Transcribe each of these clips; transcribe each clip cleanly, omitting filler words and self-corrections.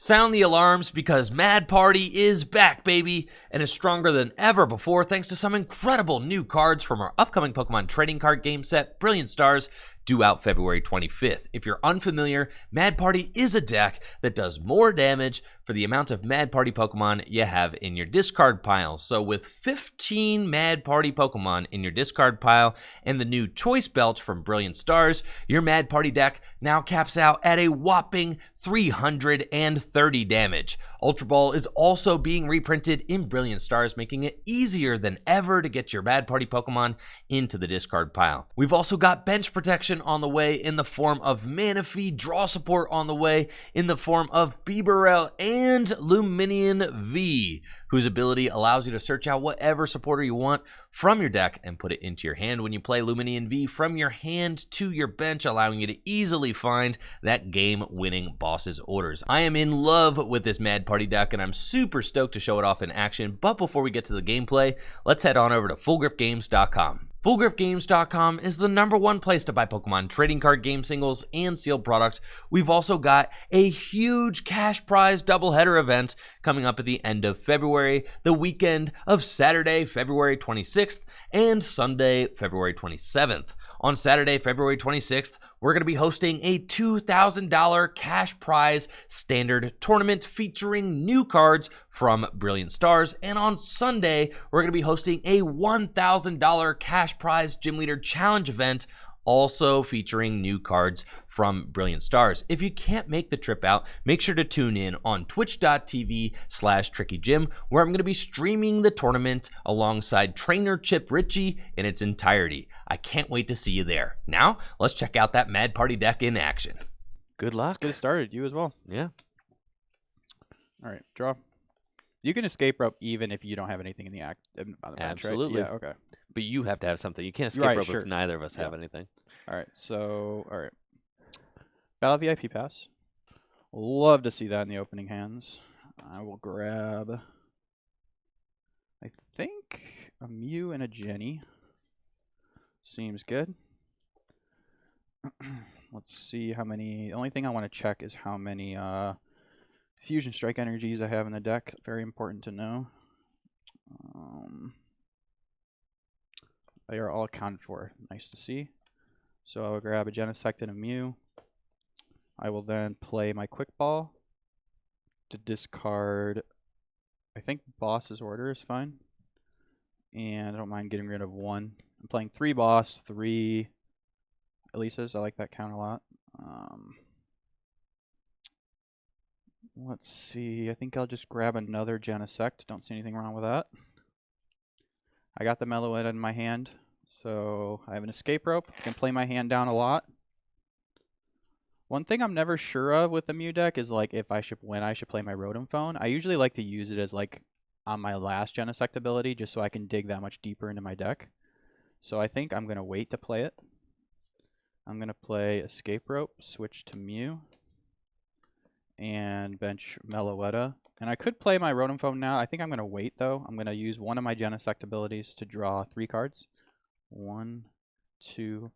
Sound the alarms because Mad Party is back, baby, and is stronger than ever before thanks to some incredible new cards from our upcoming Pokemon trading card game set, Brilliant Stars, due out February 25th. If you're unfamiliar, Mad Party is a deck that does more damage for the amount of Mad Party Pokemon you have in your discard pile. So with 15 Mad Party Pokemon in your discard pile and the new Choice Belt from Brilliant Stars, your Mad Party deck now caps out at a whopping 330 damage. Ultra Ball is also being reprinted in Brilliant Stars, making it easier than ever to get your Mad Party Pokemon into the discard pile. We've also got bench protection on the way in the form of Manaphy, draw support on the way in the form of Bibarel and Luminion V, whose ability allows you to search out whatever supporter you want from your deck and put it into your hand when you play Luminion V from your hand to your bench, allowing you to easily find that game-winning boss's orders. I am in love with this Mad Party deck, and I'm super stoked to show it off in action, but before we get to the gameplay, let's head on over to FullGripGames.com. FullGripGames.com is the #1 place to buy Pokemon trading card game singles and sealed products. We've also got a huge cash prize doubleheader event coming up at the end of February, the weekend of Saturday, February 26th, and Sunday, February 27th. On Saturday, February 26th, we're going to be hosting a $2,000 cash prize standard tournament featuring new cards from Brilliant Stars. And on Sunday, we're going to be hosting a $1,000 cash prize Gym Leader Challenge event, also featuring new cards from Brilliant Stars. If you can't make the trip out, make sure to tune in on twitch.tv/TrickyGym, where I'm going to be streaming the tournament alongside trainer Chip Ritchie in its entirety. I can't wait to see you there. Now, let's check out that Mad Party deck in action. Good luck. Let's get it started. You as well. Yeah. All right, draw. You can escape rope even if you don't have anything in the on the bench, Absolutely. right? Yeah, okay. But you have to have something. You can't escape Right, rope sure. if neither of us have anything. All right, so, all right. Battle VIP pass. Love to see that in the opening hands. I will grab, I think, a Mew and a Jenny. Seems good. Let's see how many. The only thing I want to check is how many Fusion Strike energies I have in the deck. Very important to know. They are all accounted for. Nice to see. So I will grab a Genesect and a Mew. I will then play my Quick Ball to discard, I think Boss's Order is fine. And I don't mind getting rid of one. I'm playing 3 Boss, 3 Elises. I like that count a lot. Let's see. I think I'll just grab another Genesect. Don't see anything wrong with that. I got the Meloetta in my hand, so I have an escape rope. I can play my hand down a lot. One thing I'm never sure of with the Mew deck is like when I should play my Rotom Phone. I usually like to use it as like on my last Genesect ability, just so I can dig that much deeper into my deck. So I think I'm gonna wait to play it. I'm gonna play escape rope, switch to Mew, and bench Meloetta. And I could play my Rotom Phone now. I think I'm going to wait, though. I'm going to use one of my Genesect abilities to draw 3 cards. 1, 2,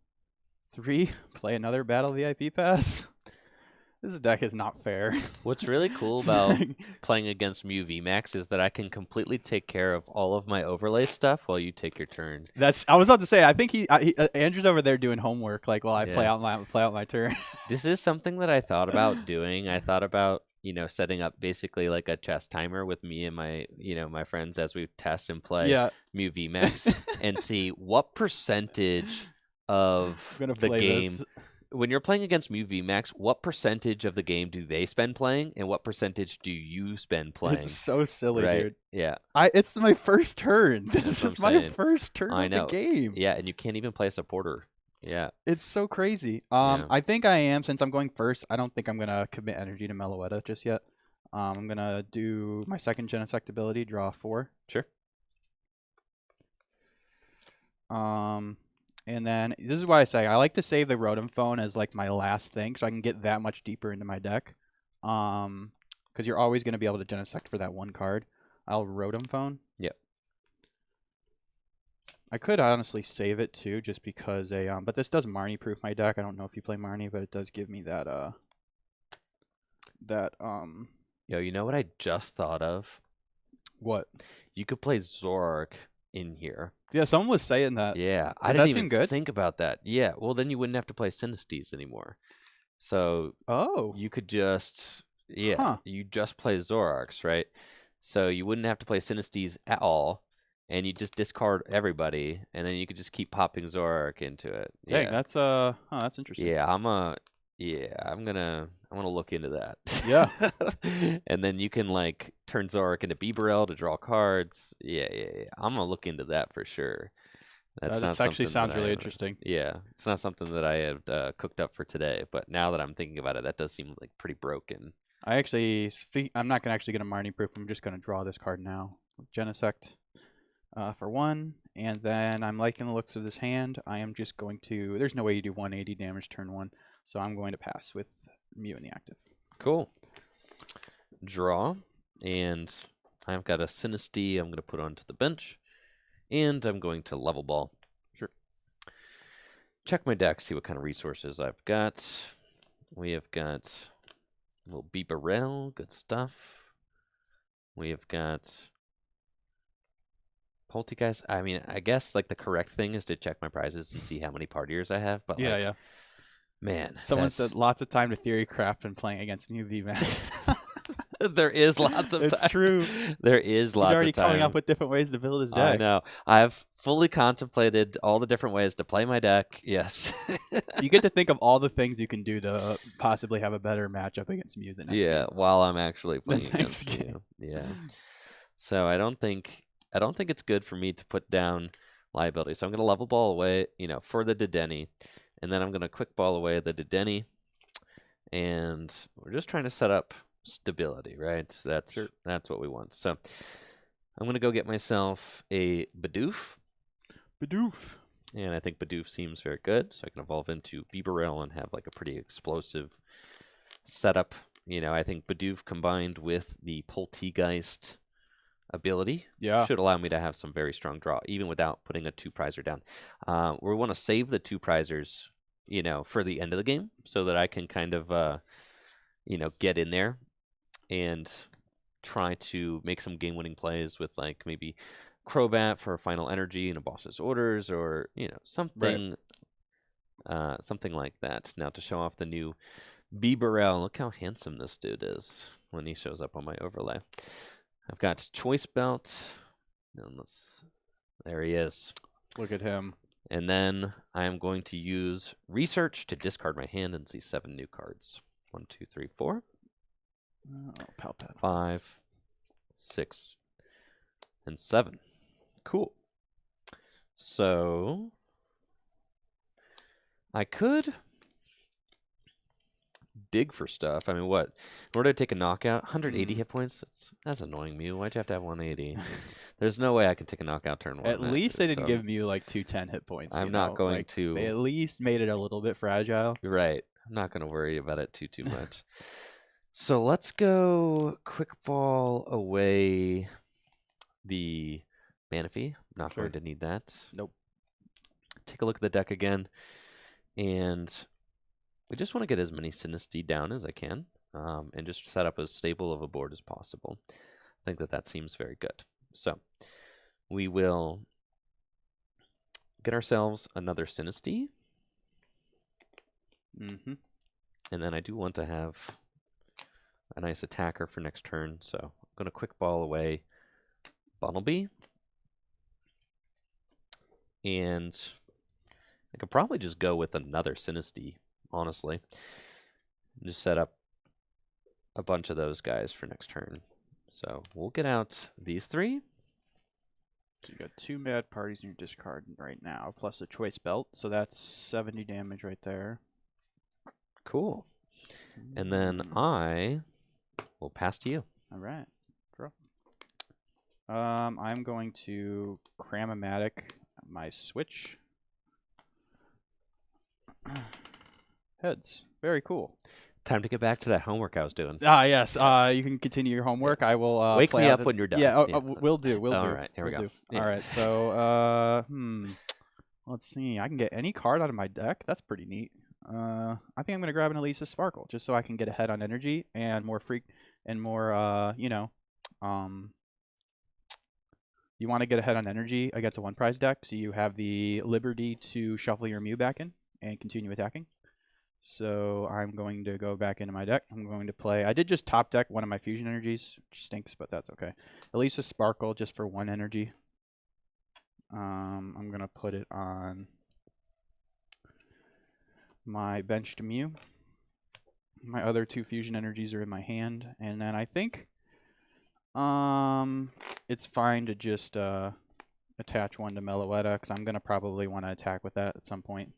3. Play another Battle VIP pass. This deck is not fair. What's really cool about playing against Mew VMAX is that I can completely take care of all of my overlay stuff while you take your turn. I was about to say, I think Andrew's over there doing homework, like while I play out my turn. This is something that I thought about doing. I thought about setting up basically like a chess timer with me and my friends as we test and play Mew VMAX and see what percentage of the game. When you're playing against Mew VMAX, what percentage of the game do they spend playing, and what percentage do you spend playing? It's so silly, right? dude. Yeah. It's my first turn. This is my first turn of the game. Yeah, and you can't even play a supporter. Yeah. It's so crazy. I think I am, since I'm going first, I don't think I'm going to commit energy to Meloetta just yet. I'm going to do my second Genesect ability, draw 4. Sure. And then, this is why I say, I like to save the Rotom Phone as like my last thing, so I can get that much deeper into my deck. Because you're always going to be able to Genesect for that one card. I'll Rotom Phone. Yep. I could honestly save it too, just because but this does Marnie proof my deck. I don't know if you play Marnie, but it does give me that Yo, you know what I just thought of? What? You could play Zorark in here. Yeah, someone was saying that. Yeah, I Does didn't that even seem good? think about that. Yeah, well then you wouldn't have to play Sinistes anymore. So Oh. you could just Huh. you just play Zorarks, right? So you wouldn't have to play Sinistes at all, and you just discard everybody, and then you could just keep popping Zorark into it. Dang, Yeah, that's interesting. yeah, I'm gonna look into that. Yeah. And then you can like turn Zorark into Bibarel to draw cards. Yeah. I'm gonna look into that for sure. That's not That actually something sounds that I really have. interesting. Yeah, it's not something that I had cooked up for today. But now that I'm thinking about it, that does seem like pretty broken. I'm not gonna actually get a Marnie proof. I'm just gonna draw this card now. Genesect for 1, and then I'm liking the looks of this hand. I am just going to. There's no way you do 180 damage turn 1, so I'm going to pass with Mew in the active. Cool. Draw, and I've got a Sinistea I'm going to put onto the bench, and I'm going to level ball. Sure. Check my deck, see what kind of resources I've got. We have got a little Bibarel, good stuff. We have got Poltergeist. I mean, I guess like the correct thing is to check my prizes and see how many partiers I have. But Yeah. man, Someone said lots of time to theory craft when playing against Mew VMAX. there is lots of It's time. true. There is lots He's already of time. coming up with different ways to build his I deck. know. I've fully contemplated all the different ways to play my deck. Yes. You get to think of all the things you can do to possibly have a better matchup against Mew the next game. While I'm actually playing next against game. you. Yeah. So I don't think it's good for me to put down liability. So I'm gonna level ball away, for the Dedenne. And then I'm gonna quick ball away the Dedenne. And we're just trying to set up stability, right? So that's what we want. So I'm gonna go get myself a Bidoof. And I think Bidoof seems very good, so I can evolve into Bibarel and have like a pretty explosive setup. I think Bidoof combined with the Poltegeist ability should allow me to have some very strong draw, even without putting a 2-prizer down. We want to save the 2-prizers, for the end of the game, so that I can kind of, get in there and try to make some game-winning plays with like maybe Crobat for final energy and a boss's orders, or something, something like that. Now to show off the new Bibarel, look how handsome this dude is when he shows up on my overlay. I've got Choice Belt. There he is. Look at him. And then I am going to use Research to discard my hand and see 7 new cards. 1, 2, 3, 4. Palpad. 5, 6, and 7. Cool. So I could dig for stuff. I mean, what? In order to take a knockout, 180 hit points? That's annoying, Mew. Why'd you have to have 180? There's no way I can take a knockout turn 1. At least they didn't give Mew like 210 hit points. I'm not going to. They at least made it a little bit fragile. Right. I'm not going to worry about it too much. So let's go quick ball away the Manaphy. Not going to need that. Nope. Take a look at the deck again. And we just want to get as many Sinistea down as I can, and just set up as stable of a board as possible. I think that seems very good. So we will get ourselves another Sinistea. Mm-hmm. And then I do want to have a nice attacker for next turn, so I'm going to quick ball away Bunnelby. And I could probably just go with another Sinistea, honestly. Just set up a bunch of those guys for next turn. So we'll get out these 3. So you got 2 Mad Parties in your discard right now, plus a Choice Belt, so that's 70 damage right there. Cool. And then I will pass to you. All right. Draw. I'm going to Cram-O-Matic my switch. Heads. Very cool. Time to get back to that homework I was doing. Yes. You can continue your homework. I will wake me up when you're done. Yeah. We'll do. We'll do. All right. Here we go. All right. So, let's see. I can get any card out of my deck. That's pretty neat. I think I'm gonna grab an Elisa Sparkle just so I can get ahead on energy and more and more, you want to get ahead on energy against a 1 prize deck, so you have the liberty to shuffle your Mew back in and continue attacking. So I'm going to go back into my deck. I'm going to play. I did just top deck one of my fusion energies, which stinks, but that's okay. At least a Sparkle just for 1 energy. I'm going to put it on my benched Mew. My other 2 fusion energies are in my hand, and then I think it's fine to just attach one to Meloetta, because I'm going to probably want to attack with that at some point.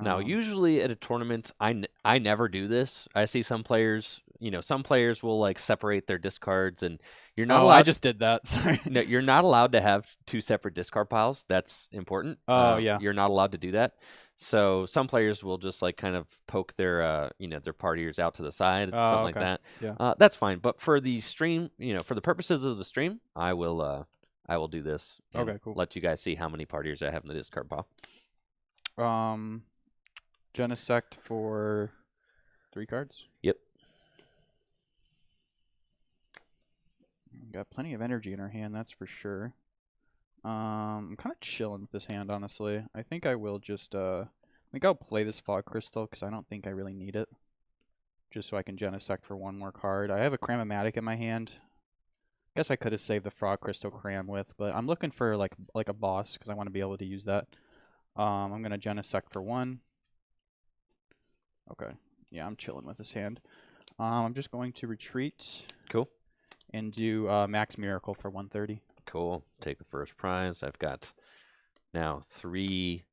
Now, usually at a tournament, I never do this. I see some players, some players will like separate their discards, and you're not allowed. I just did that. Sorry. No, you're not allowed to have 2 separate discard piles. That's important. Oh, yeah. You're not allowed to do that. So some players will just like kind of poke their their partiers out to the side, something like that. Yeah. That's fine. But for the stream, for the purposes of the stream, I will do this. And Okay, cool. Let you guys see how many partiers I have in the discard pile. Genesect for 3 cards. Yep. Got plenty of energy in her hand, that's for sure. I'm kind of chilling with this hand, honestly. I think I will just, I think I'll play this Fog Crystal, because I don't think I really need it. Just so I can Genesect for 1 more card. I have a Cram-O-Matic in my hand. Guess I could have saved the Frog Crystal Cram with, but I'm looking for like a boss, because I want to be able to use that. I'm going to Genesect for 1. Okay. Yeah, I'm chilling with this hand. I'm just going to retreat. Cool. And do Max Miracle for 130. Cool. Take the first prize. I've got now 3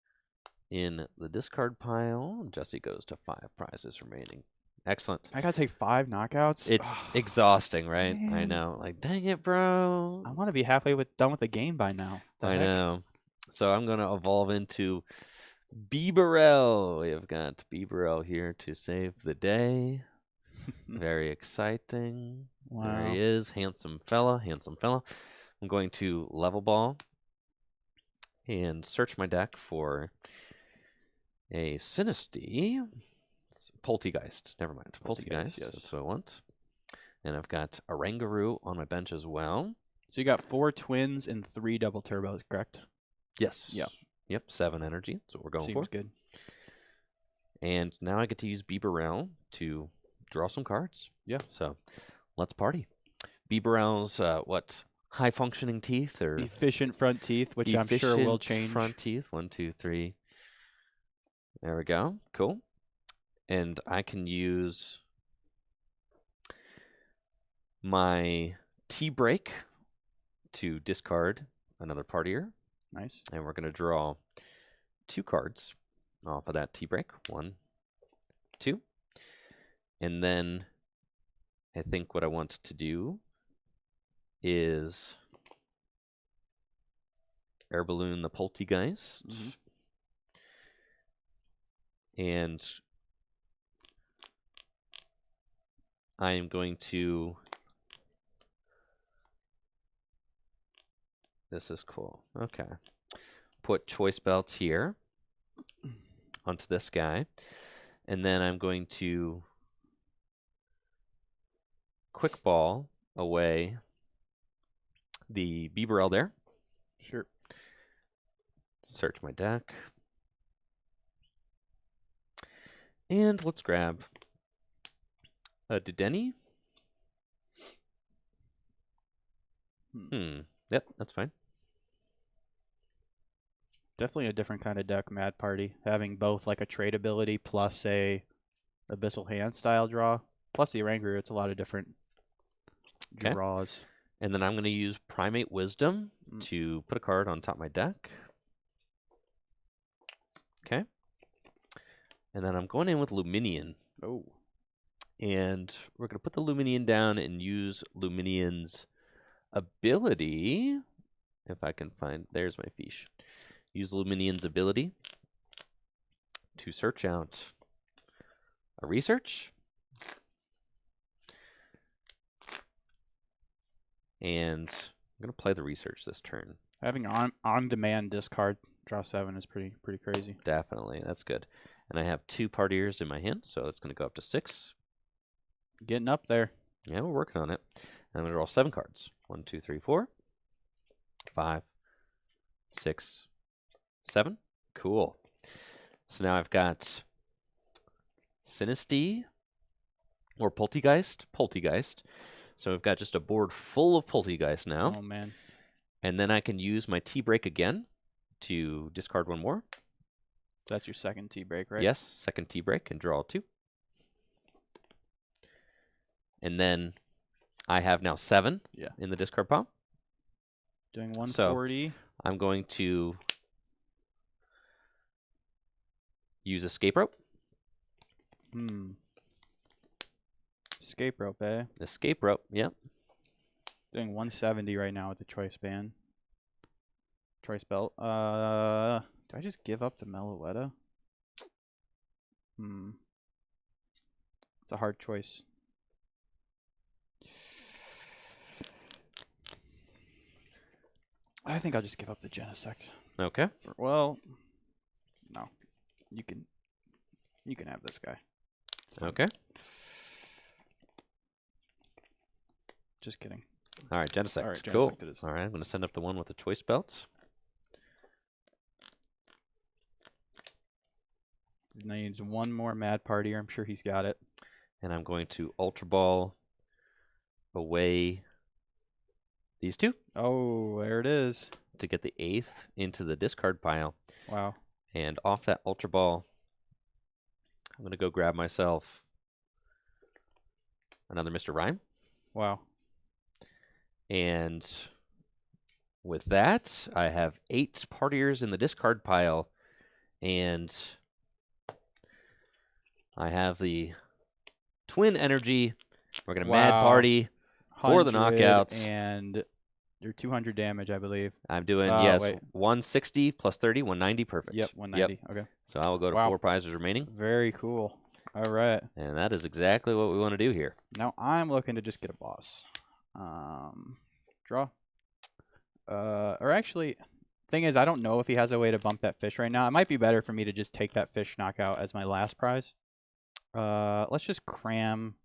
in the discard pile. Jesse goes to 5 prizes remaining. Excellent. I gotta take 5 knockouts. It's exhausting, right? Man. I know. Like, dang it, bro. I want to be halfway done with the game by now. I know. So I'm gonna evolve into Bibarel. We've got Bibarel here to save the day. Very exciting. Wow. There he is. Handsome fella. I'm going to level ball and search my deck for a Sinistea. Poltegeist. Never mind. Poltegeist. Yes. That's what I want. And I've got Oranguru on my bench as well. So you got 4 twins and 3 double turbos, correct? Yes. Yep. 7 energy. That's what we're going Seems for. good. And now I get to use Bibarel to draw some cards. Yeah. So let's party. Bibarel's high functioning teeth or Efficient front teeth, which I'm sure will change. Front teeth. 1, 2, 3. There we go. Cool. And I can use my T-Break to discard another partier. Nice. And we're going to draw 2 cards off of that T-Break. 1, 2. And then I think what I want to do is Air Balloon the Poltegeist. Mm-hmm. And I am going to... This is cool. Okay. Put Choice Belt here onto this guy. And then I'm going to Quick Ball away the Bibarel there. Sure. Search my deck. And let's grab a Dedenne. Yep, that's fine. Definitely a different kind of deck, Mad Party. Having both like a trade ability plus a Abyssal Hand style draw. Plus the Oranguru, it's a lot of different draws. And then I'm going to use Primate Wisdom to put a card on top of my deck. Okay. And then I'm going in with Luminion. Oh. And we're going to put the Luminion down and use Luminion's ability. If I can find... There's my fiche. Use Luminion's ability to search out a research. And I'm going to play the research this turn. Having on-demand discard draw 7 is pretty crazy. Definitely. That's good. And I have 2 partiers in my hand, so it's going to go up to 6. Getting up there. Yeah, we're working on it. And I'm going to draw 7 cards. 1, 2, 3, 4, 5, 6, 7. Cool. So now I've got Sinistea or Poltegeist. So we've got just a board full of Poltegeist now. Oh, man. And then I can use my T-Break again to discard 1 more. That's your second T-Break, right? Yes, second T-Break and draw 2. And then I have now 7 in the discard pile. Doing 140. So I'm going to use Escape Rope. Escape Rope, eh? Escape Rope, yep. Doing 170 right now with the Choice Band. Choice Belt. Do I just give up the Meloetta? It's a hard choice. I think I'll just give up the Genesect. Okay. Well, no. You can have this guy. Okay. Just kidding. All right, Genesect. All right, Cool. Genesect it is. All right, I'm going to send up the one with the Choice Belts. He needs one more Mad Partier. I'm sure he's got it. And I'm going to Ultra Ball away these 2. Oh, there it is. To get the 8th into the discard pile. Wow. And off that Ultra Ball, I'm going to go grab myself another Mr. Rime. Wow. And with that, I have 8 partiers in the discard pile. And I have the Twin Energy. We're going to Mad Party for the knockouts. And you're 200 damage, I believe. I'm doing, 160 plus 30, 190. Perfect. Yep, 190. Okay. So I will go to 4 prizes remaining. Very cool. All right. And that is exactly what we want to do here. Now I'm looking to just get a boss. Draw. Or actually, thing is, I don't know if he has a way to bump that fish right now. It might be better for me to just take that fish knockout as my last prize. Let's just cram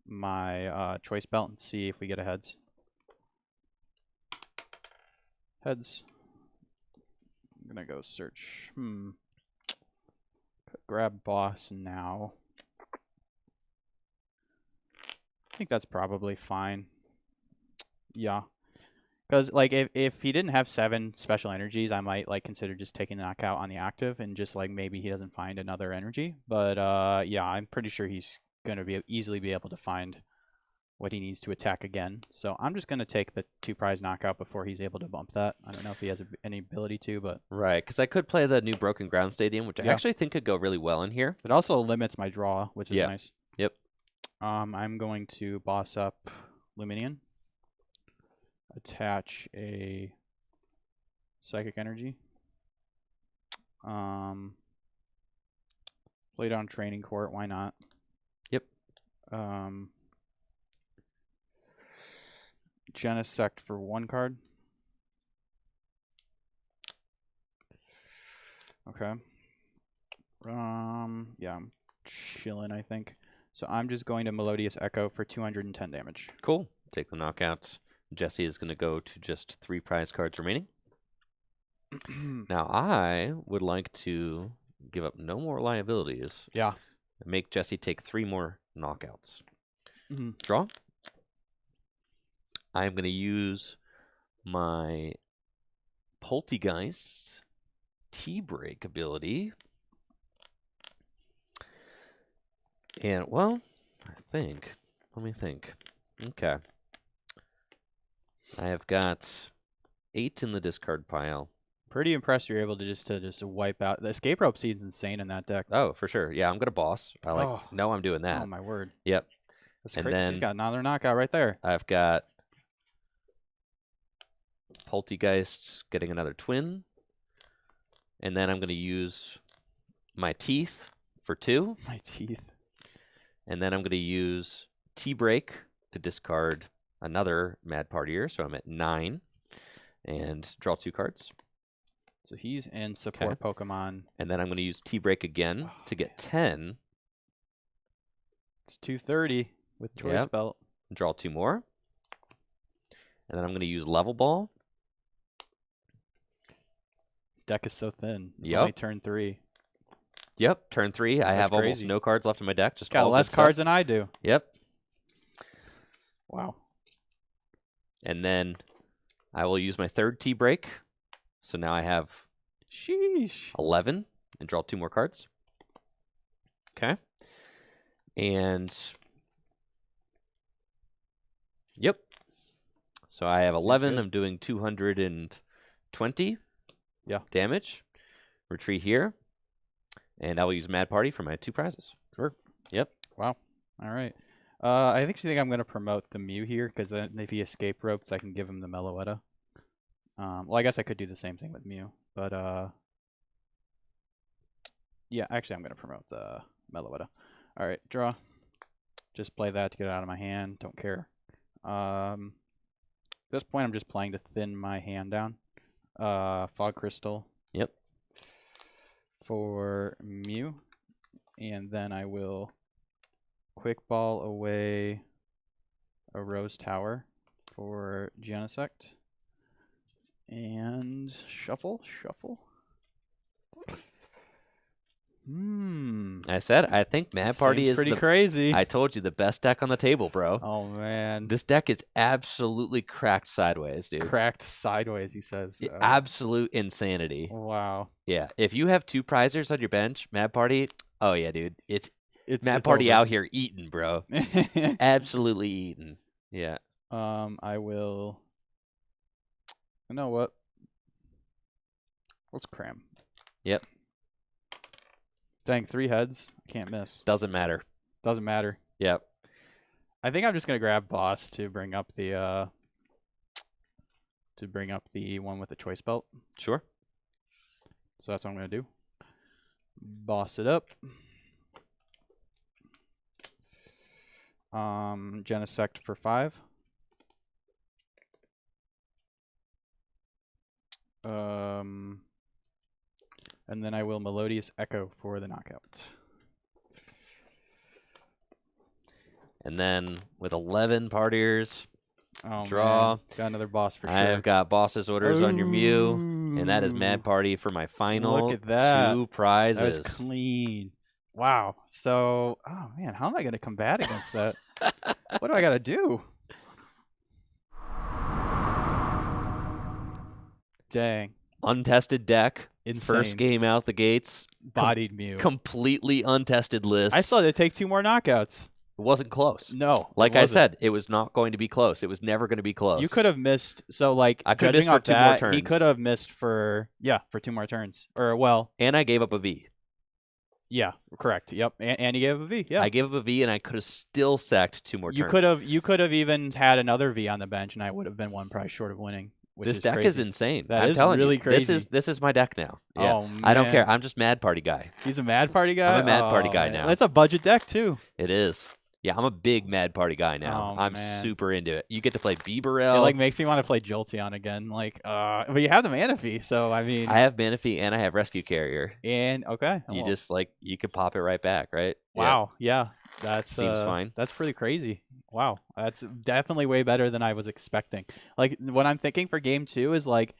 my Choice Belt and see if we get a heads. Heads. I'm gonna go search. Grab boss now. I think that's probably fine. Yeah. Because, like, if he didn't have 7 special energies, I might, like, consider just taking the knockout on the active and just, like, maybe he doesn't find another energy. But, yeah, I'm pretty sure he's going to easily be able to find what he needs to attack again. So I'm just going to take the 2 prize knockout before he's able to bump that. I don't know if he has any ability to, but... Right, because I could play the new Broken Ground Stadium, which I actually think could go really well in here. It also limits my draw, which is nice. Yep. I'm going to boss up Luminion. Attach a Psychic Energy. Play down Training Court, why not? Yep. Genesect for 1 card. Okay. Yeah, I'm chilling, I think. So I'm just going to Melodious Echo for 210 damage. Cool. Take the knockouts. Jesse is going to go to just 3 prize cards remaining. Now, I would like to give up no more liabilities. Yeah. And make Jesse take 3 more knockouts. Mm-hmm. Draw. I'm going to use my Poltegeist T-Break ability. And, well, let me think. Okay. I have got 8 in the discard pile. Pretty impressed you're able to just wipe out. The Escape Rope Seed's insane in that deck. Oh, for sure. Yeah, I'm going to boss. No, I'm doing that. Oh, my word. Yep. That's And crazy. then She's got another knockout right there. I've got Poltegeist getting another twin. And then I'm going to use my teeth for 2. My teeth. And then I'm going to use T-Break to discard another Mad Partier. So I'm at 9. And draw 2 cards. So he's in support Pokemon. And then I'm going to use T-Break again to get 10. It's 230 with Choice Belt. Draw 2 more. And then I'm going to use Level Ball. Deck is so thin. It's Yep. only turn 3. Yep, turn 3. I That's have almost crazy. no cards left in my deck. Just Got all less good cards stuff. than I do. Yep. Wow. And then I will use my third T break. So now I have Sheesh. 11 and draw 2 more cards. Okay. And yep. So I have 11. good. I'm doing 220 damage. Retreat here. And I will use Mad Party for my 2 prizes. Sure. Yep. Wow. All right. I actually think I'm going to promote the Mew here because then if he escape ropes, I can give him the Meloetta. Well, I guess I could do the same thing with Mew, but yeah, actually I'm going to promote the Meloetta. All right, draw. Just play that to get it out of my hand. Don't care. At this point, I'm just playing to thin my hand down. Fog Crystal. Yep. For Mew, and then I will quick ball away a Rose Tower for Genesect, and shuffle. I said I think Mad Party Seems is pretty the crazy. I told you the best deck on the table, bro. Oh man, This deck is absolutely cracked sideways, dude. cracked sideways. He says. Absolute insanity. Wow. Yeah. If you have 2 prizers on your bench, Mad Party, oh yeah, dude. It's It's Mad Party out here eating, bro. Absolutely eating. Yeah. I will. You know what? Let's cram. Yep. Dang, 3 heads. Can't miss. Doesn't matter. Doesn't matter. Yep. I think I'm just gonna grab Boss to bring up the one with the choice belt. Sure. So that's what I'm gonna do. Boss it up. Genesect for 5. And then I will Melodious Echo for the knockout. And then with 11 partiers, Oh, draw. man. Got another boss for sure. I've got Boss's Orders on your Mew, and that is Mad Ooh. Party for my final Look at that. 2 prizes. That was clean. Wow. So, oh man, how am I going to combat against that? What do I got to do? Dang. Untested deck. Insane. First game out the gates. Bodied Mew. Completely untested list. I still had to take 2 more knockouts. It wasn't close. No. Like it I wasn't. said, it was not going to be close. It was never going to be close. You could have missed. So, like, I could have judging missed for off 2 more that, turns. he could have missed for 2 more turns. Or, well, And I gave up a V. yeah, correct. Yep. And he gave a V. Yeah. I gave up a V, and I could have still sacked 2 more You turns. could have even had another V on the bench, and I would have been 1 prize short of winning. Which This is deck crazy. is insane. That I'm is telling really you, crazy. This is my deck now. Yeah. Oh, I don't man. care. I'm just Mad Party guy. He's a Mad Party guy. I'm a Mad Party Oh, guy man. now. That's a budget deck too. It is. Yeah, I'm a big Mad Party guy now. Oh, I'm man. super into it. You get to play Bieberell. It like makes me want to play Jolteon again. Like, but you have the Manaphy, so I mean, I have Manaphy and I have Rescue Carrier. and okay, You well, just you could pop it right back, right? Yeah. wow, yeah, that's Seems fine. That's pretty crazy. Wow, that's definitely way better than I was expecting. Like, what I'm thinking for game 2 is like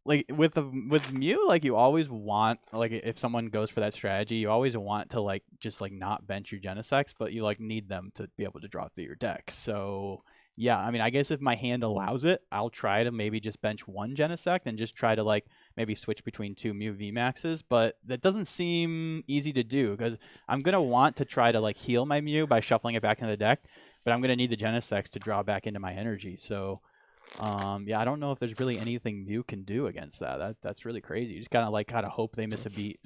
with Mew, like you always want, like if someone goes for that strategy, you always want to just not bench your Genesects, but you need them to be able to draw through your deck. So yeah, I mean, I guess if my hand allows it, I'll try to maybe just bench 1 Genesect and just try to maybe switch between 2 Mew VMAXs, but that doesn't seem easy to do because I'm gonna want to try to heal my Mew by shuffling it back into the deck, but I'm gonna need the Genesects to draw back into my energy. So yeah, I don't know if there's really anything Mew can do against that. That's really crazy. You just gotta hope they miss a beat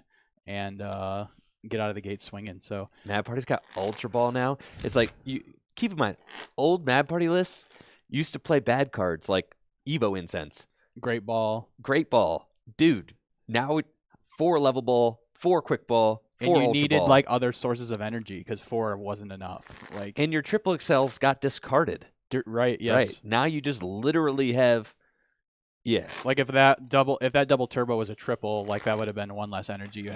and get out of the gate swinging. So Mad Party's got Ultra Ball now. It's you keep in mind, old Mad Party lists used to play bad cards like Evo Incense, Great Ball, Great Ball, dude. Now 4 Level Ball, 4 Quick Ball, 4 and you Ultra needed Ball. other sources of energy because 4 wasn't enough. And your triple excels got discarded. Right, yes. Right. Now you just literally have If that double turbo was a triple, that would have been 1 less energy you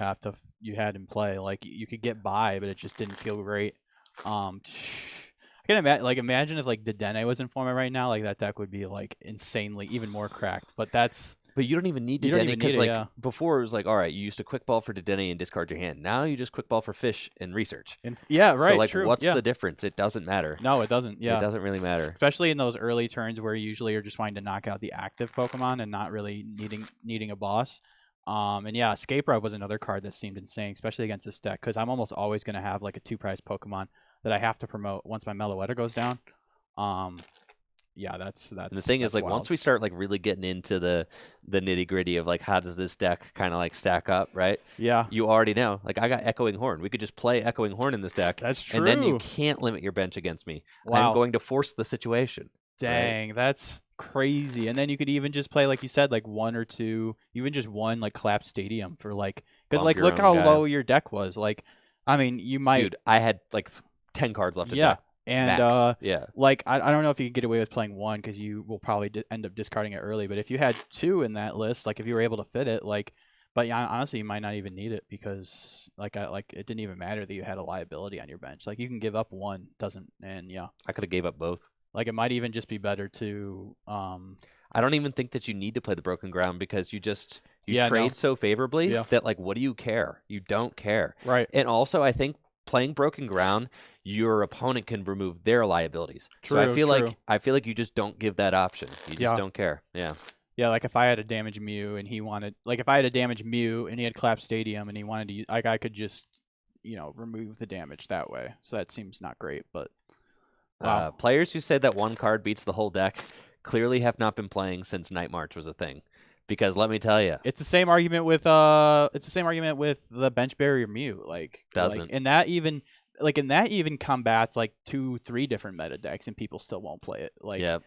had in play. You could get by, but it just didn't feel great. I can imagine, like, imagine if like Dedenne was in format right now, like that deck would be like insanely even more cracked. But that's But you don't even need You don't Dedenne even because need it, like yeah. before it was like, all right, you used to quick ball for Dedenne and discard your hand. Now you just quick ball for fish and research. yeah, right, So like, true. what's yeah. the difference? It doesn't matter. No, it doesn't. Yeah. It doesn't really matter. Especially in those early turns where usually you're just wanting to knock out the active Pokemon and not really needing a boss. And yeah, Escape Rope was another card that seemed insane, especially against this deck, because I'm almost always going to have like a 2-prize Pokemon that I have to promote once my Meloetta goes down. Yeah, that's And the thing is, like, wild. once we start like really getting into the nitty gritty of like how does this deck kind of like stack up, right? Yeah, You already know. Like, I got Echoing Horn. We could just play Echoing Horn in this deck. that's true. And then you can't limit your bench against me. Wow. I'm going to force the situation. Dang, that's crazy. And then you could even just play, like you said, like 1 or 2, even just 1 like Collapse Stadium for like, because Bump like your look own how guy. low your deck was. Like, I mean, you might, Dude, I had like 10 cards left. yeah. Deck. And Max. Yeah. like I don't know if you could get away with playing 1 because you will probably end up discarding it early. But if you had 2 in that list, like if you were able to fit it, like, but yeah, honestly, you might not even need it because like it didn't even matter that you had a liability on your bench. Like you can give up 1, doesn't, and yeah, I could have gave up both. like it might even just be better to I don't even think that you need to play the Broken Ground because you Yeah, trade no. so favorably Yeah. that like, what do you care? You don't care. right. And also, I think playing Broken Ground, your opponent can remove their liabilities. So I True, feel true. like you just don't give that option. You just Yeah. don't care. Yeah. Yeah, like if I had a damage Mew and he wanted, like if I had a damage Mew and he had Collapse Stadium and he wanted to use, like I could just, remove the damage that way. So that seems not great, but wow. Players who say that one card beats the whole deck clearly have not been playing since Night March was a thing. Because let me tell you, It's the same argument with the bench barrier Mew. Doesn't. And that even combats like 2-3 different meta decks and people still won't play it. Like yeah,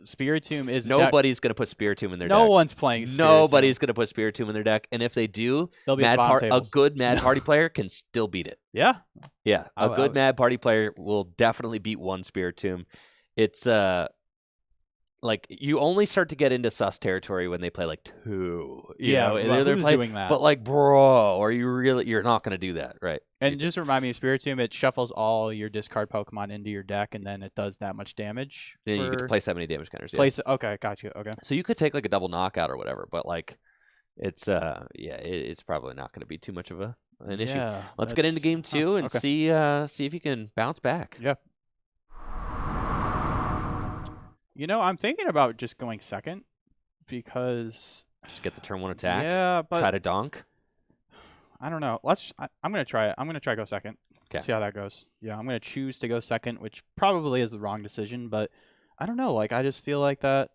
Spiritomb is nobody's gonna put Spiritomb in their no deck. one's playing Spiritomb. Nobody's gonna put Spiritomb in their deck, and if they do, They'll be at bottom a tables. good Mad Party player can still beat it. Yeah. Yeah, a I good would- Mad Party player will definitely beat one Spiritomb. It's like you only start to get into sus territory when they play like 2. You know, and well, they're who's playing, doing that? but like, bro, are you really? You're not gonna do that, right? And just remind me of Spiritomb, it shuffles all your discard Pokemon into your deck, and then it does that much damage. Then you get to for place that many damage counters. Yeah. place. Okay, got you. Okay. So you could take like a double knockout or whatever, but like, it's it's probably not gonna be too much of an issue. Yeah, Let's get into game 2 and okay. see if you can bounce back. Yeah. I'm thinking about just going second because Just get the turn 1 attack. yeah, but Try to donk. I don't know. I'm gonna try it. I'm gonna try go second. 'Kay. See how that goes. Yeah, I'm gonna choose to go second, which probably is the wrong decision, but I don't know. Like I just feel like that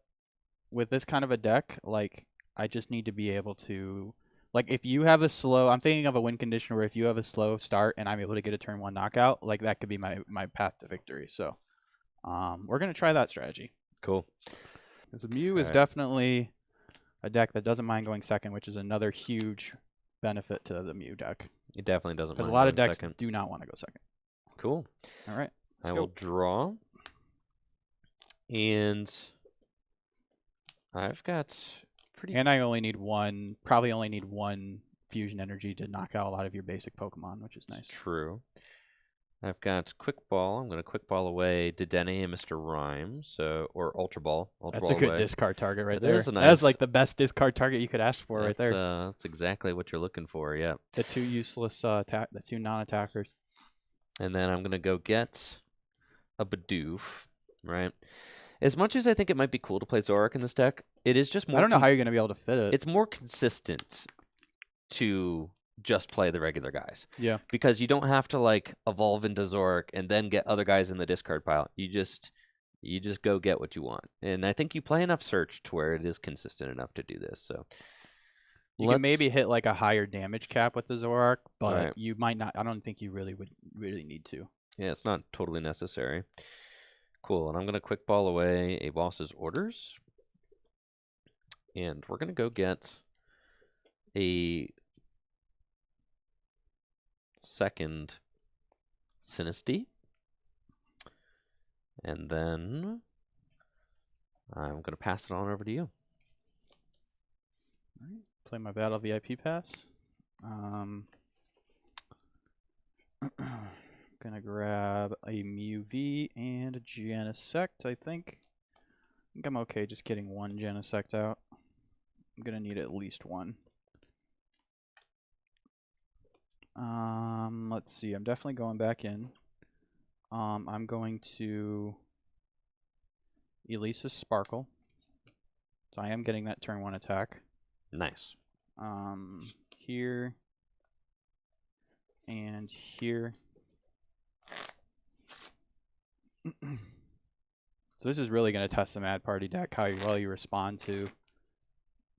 with this kind of a deck, like I just need to be able to, like if you have a slow, I'm thinking of a win condition where if you have a slow start and I'm able to get a turn 1 knockout, like that could be my path to victory. So we're gonna try that strategy. Cool. Because Mew is Alright. definitely a deck that doesn't mind going second, which is another huge benefit to the Mew deck. It definitely doesn't. Because a mind lot of going decks second. do not want to go second. Cool. All right. I Let's will go. draw. And I've got pretty. And I probably only need one fusion energy to knock out a lot of your basic Pokemon, which is nice. True. I've got Quick Ball. I'm going to Quick Ball away Dedenne and Mr. Rhyme. Or Ultra Ball. Ultra That's Ball a good away. discard target right It there. is a That's nice- like the best discard target you could ask for right there. That's exactly what you're looking for, yeah. The 2 useless the 2 non-attackers. And then I'm going to go get a Bidoof, right? As much as I think it might be cool to play Zoroark in this deck, it is just more... I don't know how you're going to be able to fit it. It's more consistent to just play the regular guys. Yeah. Because you don't have to, like, evolve into Zoroark and then get other guys in the discard pile. You just go get what you want. And I think you play enough Search to where it is consistent enough to do this, so... You can maybe hit like a higher damage cap with the Zoroark, but Right. you might not. I don't think you really need to. Yeah, it's not totally necessary. Cool, and I'm going to Quick Ball away a boss's orders. And we're going to go get a second Sinistea. And then I'm going to pass it on over to you. All right. Play my Battle VIP pass. Gonna grab a Mew V and a Genesect, I think. I think I'm okay just getting one Genesect out. I'm gonna need at least one. Let's see. I'm definitely going back in. I'm going to Elisa's Sparkle. So I am getting that turn 1 attack. Nice. Here and here. So this is really going to test the Mad Party deck, how well you respond to,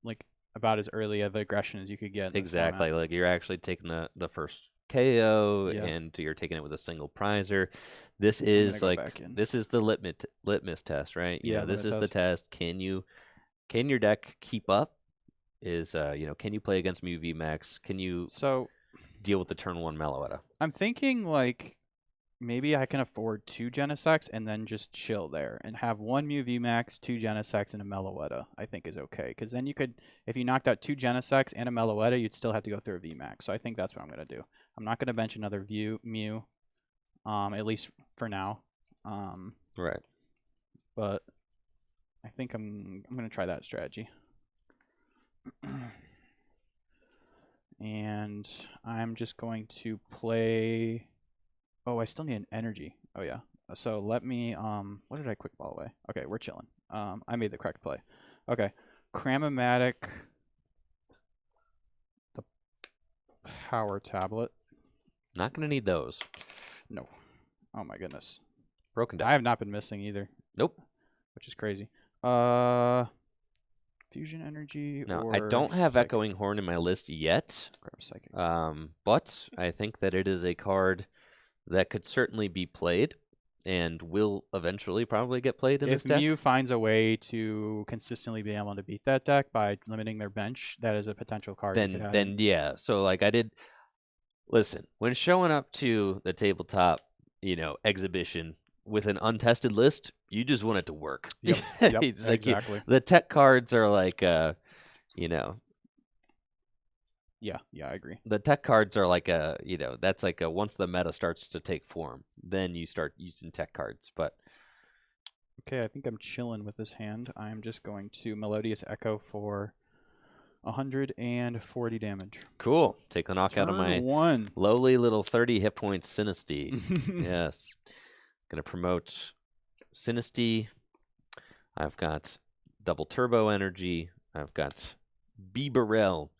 like, about as early of aggression as you could get. In Exactly. this Like you're actually taking the first KO, Yeah. and you're taking it with a single prizer. This gonna is go like back in. this is the litmus test, right? You Yeah, know, this limit is the test. Can your deck keep up? Can you play against Mew VMAX? Can you So deal with the turn 1 Meloetta? I'm thinking, like, maybe I can afford 2 Genesects and then just chill there and have 1 Mew VMAX, 2 Genesects, and a Meloetta, I think is okay. Because then you could, if you knocked out 2 Genesects and a Meloetta, you'd still have to go through a VMAX. So I think that's what I'm going to do. I'm not going to bench another Mew, at least for now. Right. But I think I'm going to try that strategy. And I'm just going to play... Oh, I still need an energy. Oh, yeah. So let me... What did I quick ball away? Okay, we're chilling. I made the correct play. Okay. Cramomatic. The power tablet. Not going to need those. No. Oh, my goodness. Broken deck. I have not been missing either. Nope. Which is crazy. Fusion energy No, or I don't have psychic? Echoing Horn in my list yet. Grab psychic. But I think that it is a card that could certainly be played and will eventually probably get played in If this deck. Mew finds a way to consistently be able to beat that deck by limiting their bench, that is a potential card. you could have. Then yeah. So like I did. Listen, when showing up to the tabletop, exhibition with an untested list, you just want it to work. Yep, It's like exactly. the tech cards are like, Yeah, I agree. the tech cards are like that's like once the meta starts to take form, then you start using tech cards. But Okay, I think I'm chilling with this hand. I'm just going to Melodious Echo for 140 damage. cool. Take the knockout of my Turn 1. lowly little 30 hit points Sinistea. Yes. Gonna promote Sinistea. I've got double turbo energy. I've got Beebarel.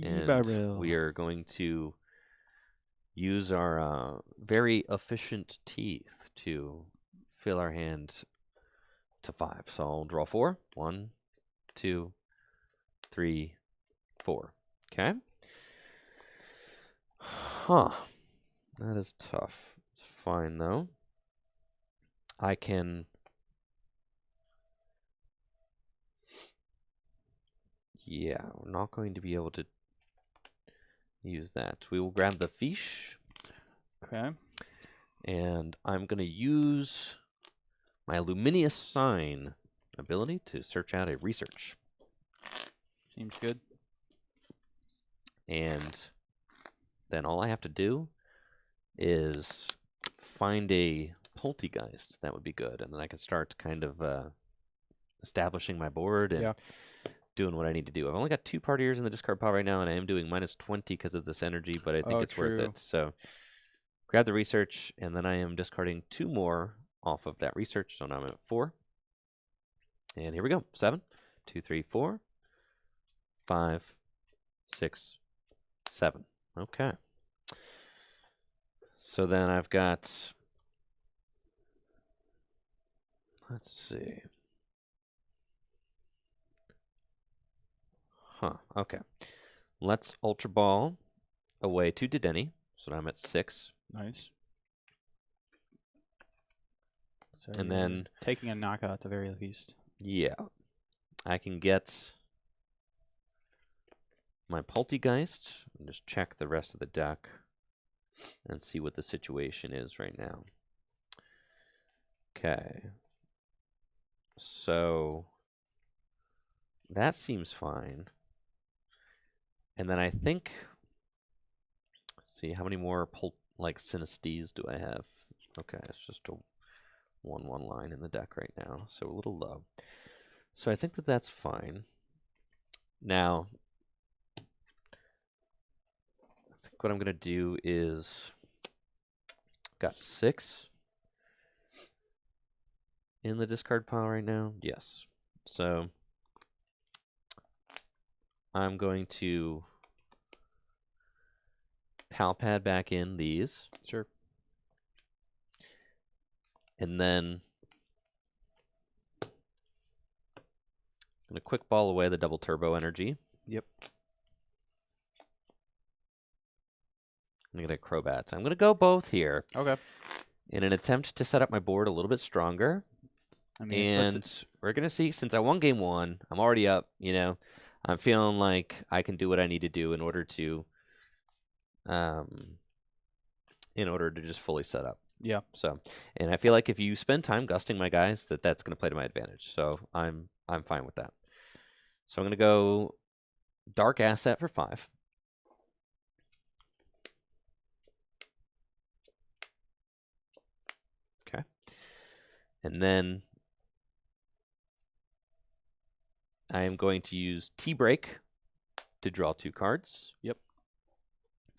And we are going to use our very efficient teeth to fill our hand to 5. So I'll draw 4. 1, 2, 3, 4. Okay. Huh. That is tough. It's fine, though. I can... Yeah, we're not going to be able to use that. We will grab the fish. Okay. And I'm going to use my Luminous Sign ability to search out a research. Seems good. And then all I have to do is find a Poltegeist. That would be good. And then I can start kind of establishing my board and doing what I need to do. I've only got 2 partiers in the discard pile right now, and I am doing -20 because of this energy, but I think it's worth it. So grab the research, and then I am discarding 2 more off of that research. So now I'm at 4. And here we go. 7, 2, 3, 4, 5, 6, 7. Okay. So then I've got, let's see. Huh, okay. Let's Ultra Ball away to Dedenne. So now I'm at 6. Nice. So And you're then, taking a knockout at the very least. yeah, I can get my Poltegeist and just check the rest of the deck and see what the situation is right now. Okay. So that seems fine. And then I think, see how many more like Sinestes do I have? Okay, it's just a 1/1 line in the deck right now, so a little low. So I think that that's fine. Now, I think what I'm going to do is got 6 in the discard pile right now. Yes. So I'm going to pal pad back in these. Sure. And then I'm going to quick ball away the double turbo energy. Yep. I'm going to get a Crobat. I'm going to go both here Okay. in an attempt to set up my board a little bit stronger. I mean, And we're going to see, since I won game 1, I'm already up, you know. I'm feeling like I can do what I need to do in order to just fully set up. yeah. So, and I feel like if you spend time gusting my guys, that's going to play to my advantage. So I'm fine with that. So I'm going to go Dark Asset for 5. Okay. And then I am going to use T-Break to draw 2 cards. Yep.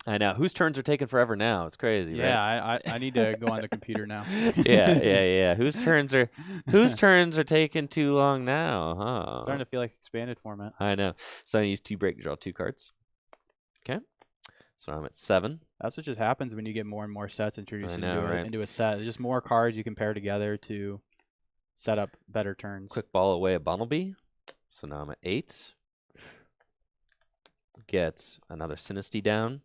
I know. Whose turns are taking forever now? It's crazy, Yeah, right? I need to go on the computer now. Yeah. Whose turns are taking too long now, huh? Starting to feel like expanded format. I know. So I use T-Break to draw 2 cards. Okay. So I'm at 7. That's what just happens when you get more and more sets introduced right? into a set. There's just more cards you can pair together to set up better turns. Quick ball away a Bunnelby. So now I'm at 8. Get another Sinistea down.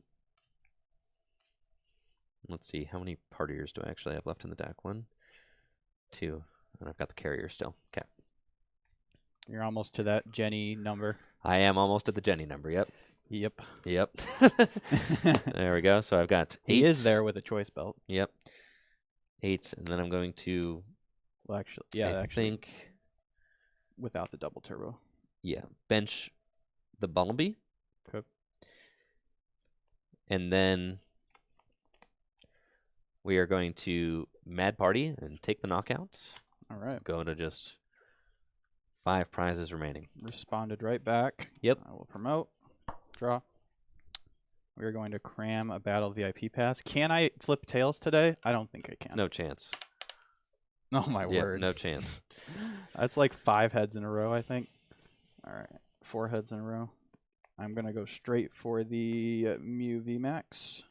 Let's see, how many partiers do I actually have left in the deck? 1, 2, and I've got the carrier still. Okay. You're almost to that Jenny number. I am almost at the Jenny number, yep. Yep. There we go. So I've got 8. He is there with a choice belt. Yep. 8, and then I'm going to, Well, actually, yeah, I think, without the double turbo. yeah, bench the Bunnelby. Okay. And then we are going to Mad Party and take the knockouts. All right. Going to just 5 prizes remaining. Responded right back. Yep. I will promote. Draw. We're going to cram a battle VIP pass. Can I flip tails today? I don't think I can. No chance. Oh, my Yep, word. no chance. That's like 5 heads in a row, I think. All right. 4 heads in a row. I'm going to go straight for the Mew VMAX.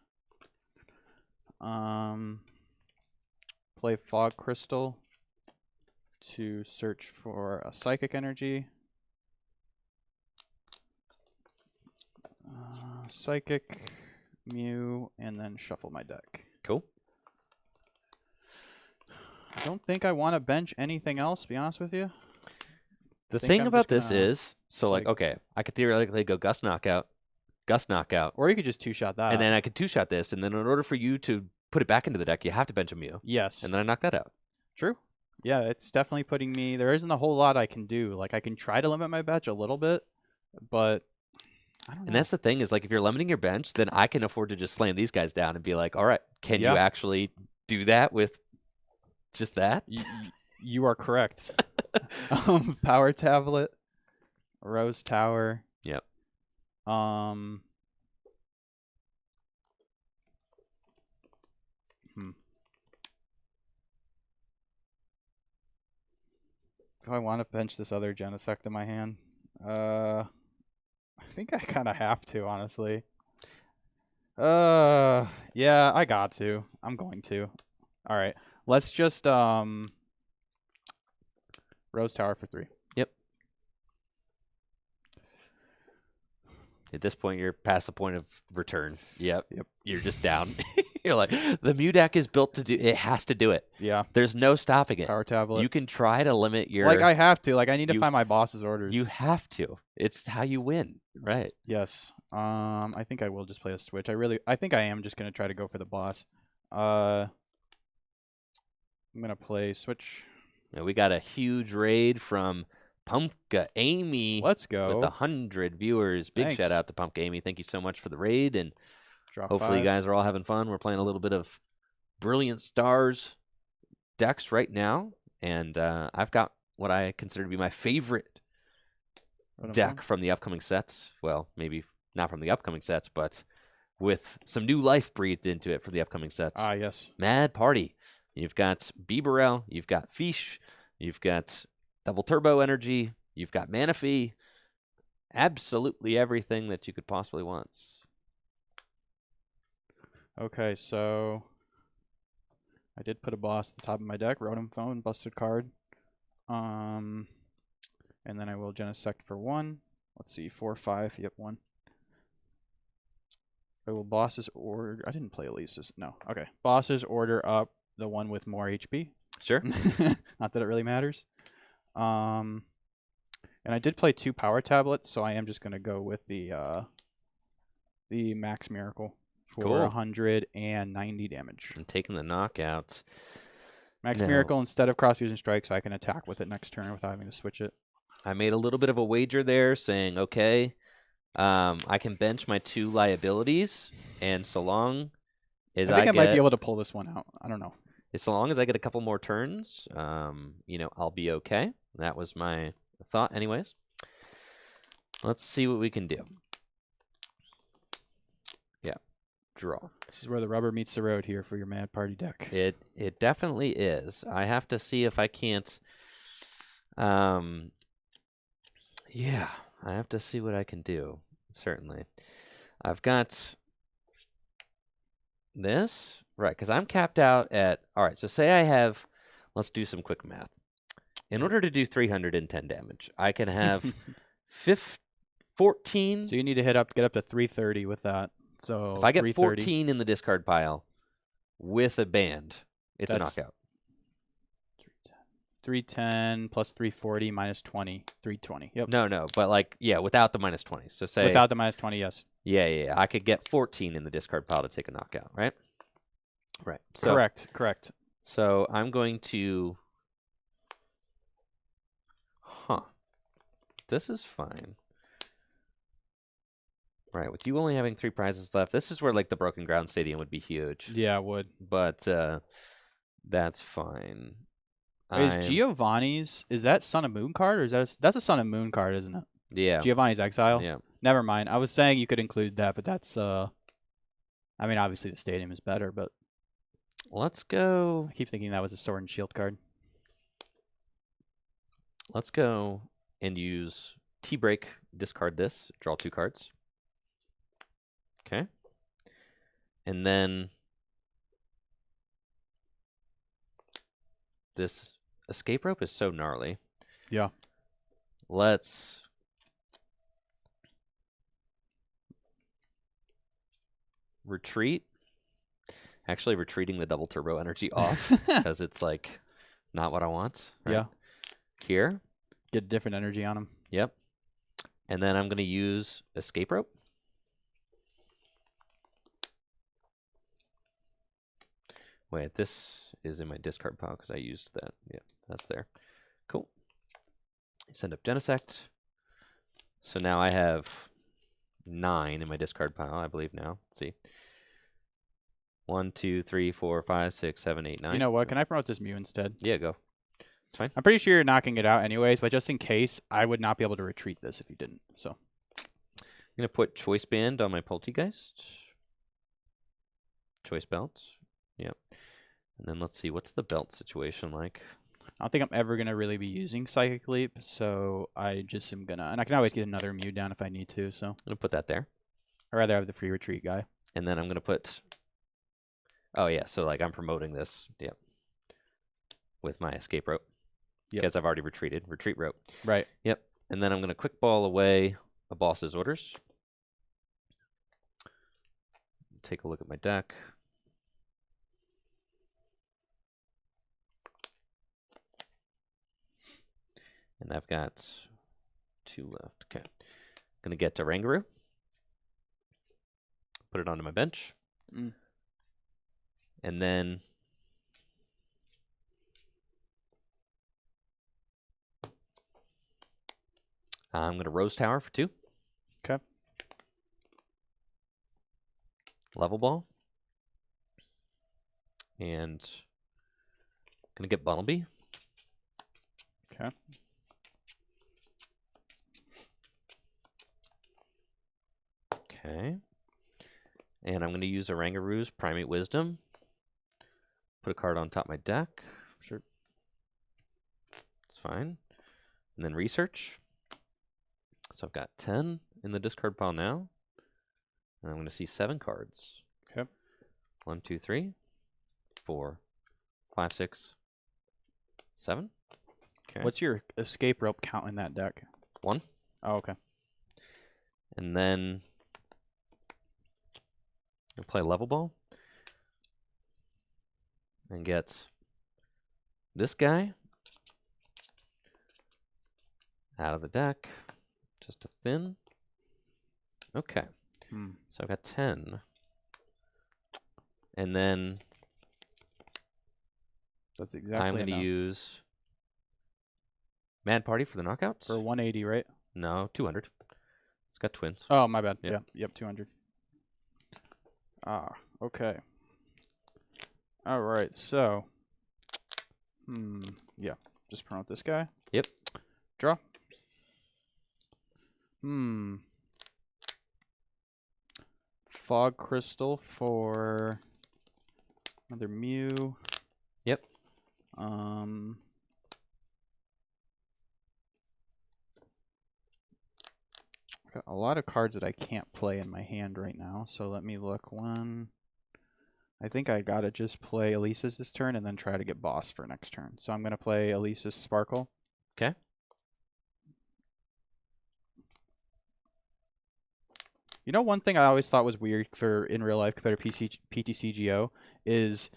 Play Fog Crystal to search for a Psychic Energy. Psychic, Mew, and then shuffle my deck. Cool. I don't think I want to bench anything else, to be honest with you. The think thing I'm about just this gonna is, so like, okay, I could theoretically go Gust Knockout, Or you could just 2-shot that. and then I could 2-shot this, and then in order for you to put it back into the deck, you have to bench a Mew. Yes. And then I knock that out. True. Yeah, it's definitely putting me... There isn't a whole lot I can do. Like, I can try to limit my bench a little bit, but I don't know. And that's the thing is, like, if you're limiting your bench, then I can afford to just slam these guys down and be like, all right, can you actually do that with just that? You are correct. Power Tablet, Rose Tower. Yep. Do I want to bench this other Genesect in my hand? I think I kind of have to, honestly. Yeah, I got to. I'm going to. All right. Let's just Rose Tower for 3. Yep. At this point, you're past the point of return. Yep. You're just down. You're like, the Mew deck is built to do. It has to do it. Yeah. There's no stopping it. Power Tablet. You can try to limit your. Like I have to. Like I need to find my boss's orders. You have to. It's how you win, right? Yes. I think I will just play a switch. I think I am just gonna try to go for the boss. I'm gonna play switch. Now we got a huge raid from Pumpka Amy. Let's go. With 100 viewers. Big Thanks. shout out to Pumpka Amy. Thank you so much for the raid. And Draw Hopefully, you 5. guys are all having fun. We're playing a little bit of Brilliant Stars decks right now, and I've got what I consider to be my favorite deck from the upcoming sets. Well, maybe not from the upcoming sets, but with some new life breathed into it for the upcoming sets. Ah, yes. Mad Party. You've got Bibarel, you've got Fish, you've got Double Turbo Energy, you've got Manaphy. Absolutely everything that you could possibly want. Okay, so I did put a boss at the top of my deck. Rotom Phone, busted card. And then I will Genesect for 1. Let's see, 4, 5. Yep, 1. I will bosses order. I didn't play Elise's. No. Okay. Bosses order up the one with more HP. Sure. Not that it really matters. And I did play 2 power tablets, so I am just gonna go with the Max Miracle for Cool. 190 damage. I'm taking the knockout. Max No. Miracle instead of cross fusion strike, so I can attack with it next turn without having to switch it. I made a little bit of a wager there saying, okay, I can bench my 2 liabilities, and so long as I think I get, might be able to pull this one out. I don't know. as long as I get a couple more turns, I'll be okay. That was my thought anyways. Let's see what we can do. Yeah, draw. This is where the rubber meets the road here for your Mad Party deck. It definitely is. I have to see if I can't. Yeah, I have to see what I can do. Certainly, I've got this right because I'm capped out at. All right, so say I have. Let's do some quick math. In order to do 310 damage, I can have 14. So you need to get up to 330 with that. So If I get 330. 14 in the discard pile with a band, it's a That's- knockout. 310 plus 340 minus 20, 320. Yep. No, but without the minus 20. So say Without the minus 20, yes. yeah, I could get 14 in the discard pile to take a knockout, right? Right. So, Correct. So I'm going to This is fine. Right, with you only having 3 prizes left, this is where like the Broken Ground Stadium would be huge. Yeah, it would. But that's fine. Is Giovanni's, is that Sun and Moon card, or is that's a Sun and Moon card, isn't it? Yeah. Giovanni's Exile? Yeah. Never mind. I was saying you could include that, but that's, I mean, obviously the Stadium is better, but Let's go. I keep thinking that was a Sword and Shield card. Let's go and use T-Break, discard this, draw 2 cards. Okay. And then this escape rope is so gnarly. Yeah. Let's retreat. Actually, retreating the double turbo energy off because it's like not what I want. Right? Yeah. Here. Get different energy on them. Yep. And then I'm going to use escape rope. Wait, this is in my discard pile because I used that. Yeah, that's there. Cool. Send up Genesect. So now I have 9 in my discard pile, I believe now. Let's see. 1, 2, 3, 4, 5, 6, 7, 8, 9. You know what? Can I promote this Mew instead? Yeah, go. It's fine. I'm pretty sure you're knocking it out anyways, but just in case, I would not be able to retreat this if you didn't. So I'm going to put Choice Band on my Poltegeist. Choice Belt. Yep. And then let's see, what's the belt situation like? I don't think I'm ever going to really be using Psychic Leap, so I just am going to... And I can always get another Mew down if I need to, so... I'm going to put that there. I'd rather have the free retreat guy. And then I'm going to put... Oh, yeah, so like I'm promoting this, yep, with my escape rope. Yep. Because I've already retreated. Retreat rope. Right. Yep. And then I'm going to quick ball away a boss's orders. Take a look at my deck. And I've got 2 left. Okay. Going to get to Rangaroo. Put it onto my bench. Mm. And then I'm going to Rose Tower for 2. Okay. Level Ball. And gonna get Bunnelby. Okay. Okay. And I'm going to use Oranguroo's Primate Wisdom. Put a card on top of my deck. Sure. It's fine. And then Research. So I've got 10 in the discard pile now. And I'm going to see 7 cards. Okay. 1, 2, 3, 4, 5, 6, 7. Okay. What's your escape rope count in that deck? 1. Oh, okay. And then I'll play Level Ball. And get this guy out of the deck. Just a thin. Okay. So I've got 10. And then That's exactly I'm going to enough. use Mad Party for the knockouts. For 180, right? No, 200. It's got twins. Oh, my bad. Yep. Yep, 200. Ah, okay. All right, so. Yeah, just promote this guy. Yep. Draw. Fog Crystal for another Mew. Yep. Got a lot of cards that I can't play in my hand right now, so let me look. One. I think I gotta just play Elisa's this turn and then try to get boss for next turn. So I'm gonna play Elisa's Sparkle. Okay. You know, one thing I always thought was weird for in real life compared to PTCGO is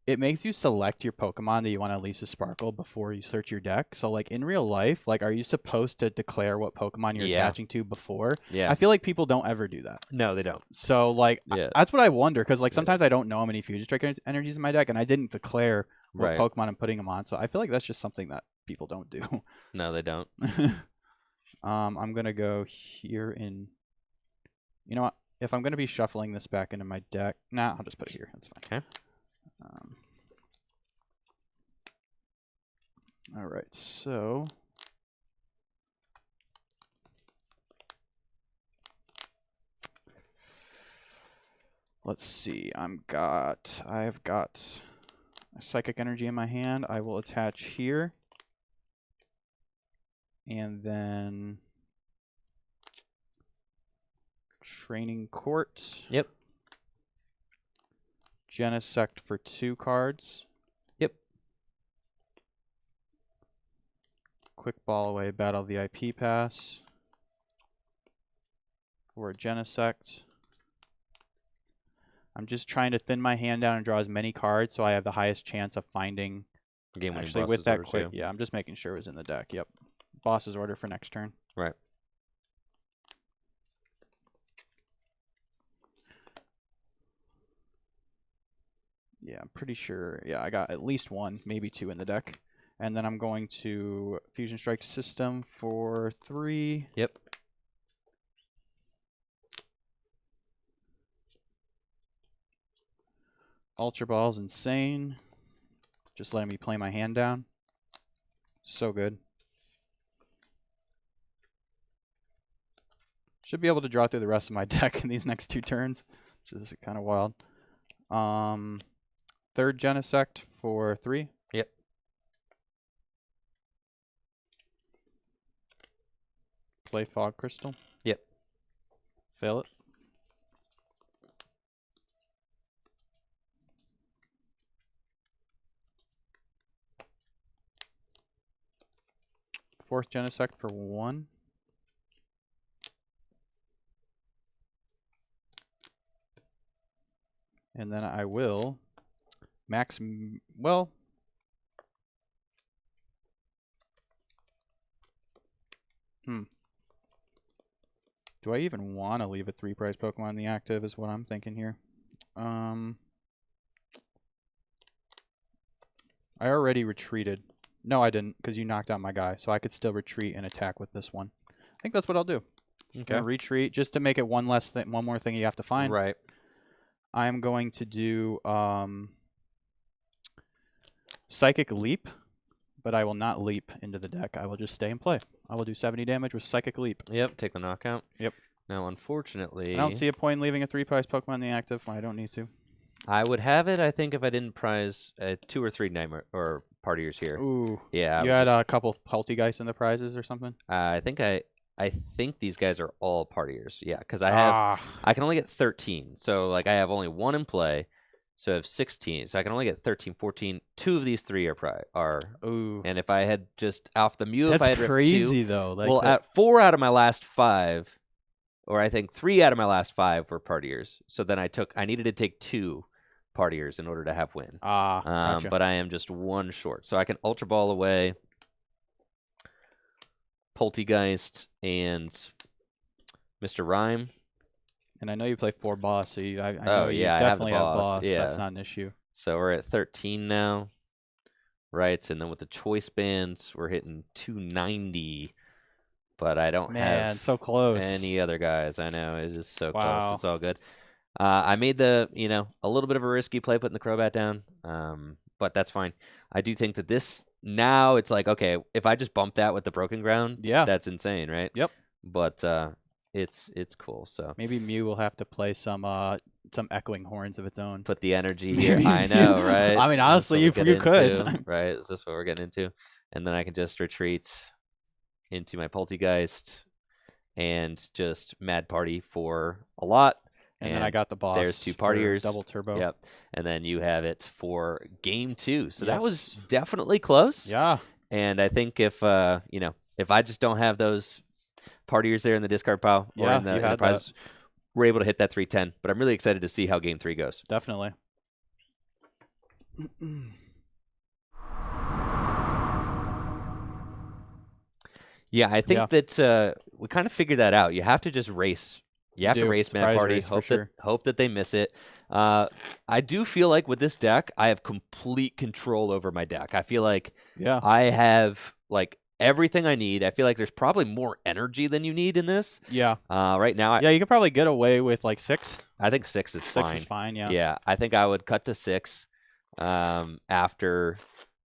it makes you select your Pokemon that you want to Elisa's Sparkle before you search your deck. So, like, in real life, like, are you supposed to declare what Pokemon you're attaching to before? Yeah. I feel like people don't ever do that. No, they don't. So, like, Yeah. that's what I wonder, because, like, sometimes I don't know how many Fusion Strike energies in my deck, and I didn't declare what Right. Pokemon I'm putting them on. So I feel like that's just something that people don't do. No, they don't. I'm going to go here in... You know what? If I'm going to be shuffling this back into my deck... Nah, I'll just put it here. That's fine. Okay. All right, so... Let's see. I've got a Psychic Energy in my hand. I will attach here. And then... Training Court. Yep. Genesect for 2 cards. Yep. Quick Ball away, Battle of the IP Pass. For a Genesect. I'm just trying to thin my hand down and draw as many cards so I have the highest chance of finding... Game winning Actually, boss's with that orders, quick... Yeah, I'm just making sure it was in the deck. Yep. Boss's order for next turn. Right. Yeah, I'm pretty sure. Yeah, I got at least 1, maybe 2 in the deck. And then I'm going to Fusion Strike System for 3. Yep. Ultra Ball's insane. Just letting me play my hand down. So good. Should be able to draw through the rest of my deck in these next 2 turns, which is kind of wild. Third Genesect for 3. Yep. Play Fog Crystal. Yep. Fail it. Fourth Genesect for 1. And then I will max, well, do I even want to leave a 3-price Pokemon in the active is what I'm thinking here. I already retreated. No, I didn't, because you knocked out my guy, so I could still retreat and attack with this one. I think that's what I'll do. Okay. Retreat, just to make it one more thing you have to find. Right. I am going to do Psychic Leap, but I will not leap into the deck. I will just stay and play. I will do 70 damage with Psychic Leap. Yep, take the knockout. Yep. Now, unfortunately, I don't see a point in leaving a 3-prize Pokemon in the active when I don't need to. I would have it, I think, if I didn't prize 2 or 3 Nightmare or Partiers here. Ooh. Yeah. You had a couple Poltegeist in the prizes or something? I think these guys are all Partiers. Yeah, because I can only get 13. So, like, I have only 1 in play. So I have 16. So I can only get 13, 14. 2 of these 3 are. Ooh. And if I had just off the Mew, That's if I had crazy, ripped 2, though. Like well, at 4 out of my last 5, or I think 3 out of my last 5 were Partiers. So then I needed to take 2 Partiers in order to have win. Gotcha. But I am just 1 short. So I can Ultra Ball away Poltegeist and Mr. Rhyme. And I know you play 4 boss, so I Oh, know you yeah, I have the definitely have boss, boss. yeah. That's not an issue. So we're at 13 now. Right, and then with the choice bands, we're hitting 290. But I don't have so close. any other guys. I know, it's just so Wow. close. It's all good. I made a little bit of a risky play putting the Crobat down, but that's fine. I do think that this, now it's like, okay, if I just bump that with the Broken Ground, Yeah. that's insane, right? Yep. But it's cool, so. Maybe Mew will have to play some echoing horns of its own. Put the energy here. I know, right? I mean, Is this honestly, what we you get could. into? Right? Is this what we're getting into? And then I can just retreat into my Poltegeist and just Mad Party for a lot. And then I got the boss. There's 2 for Partiers. double turbo. Yep. And then you have it for game 2. So that was Yes. definitely close. Yeah. And I think if I just don't have those Partiers there in the discard pile or Yeah, in you the had prize, we're able to hit that 310. But I'm really excited to see how game 3 goes. Definitely. Yeah, I think that we kind of figured that out. You have to just race. You have to race Mad Surprise Party. race for sure. Hope that they miss it. I do feel like with this deck, I have complete control over my deck. I feel like Yeah. I have like everything I need. I feel like there's probably more energy than you need in this. Yeah. Right now, Yeah, you could probably get away with like 6. I think 6 is 6 fine. is fine, yeah. Yeah, I think I would cut to 6 after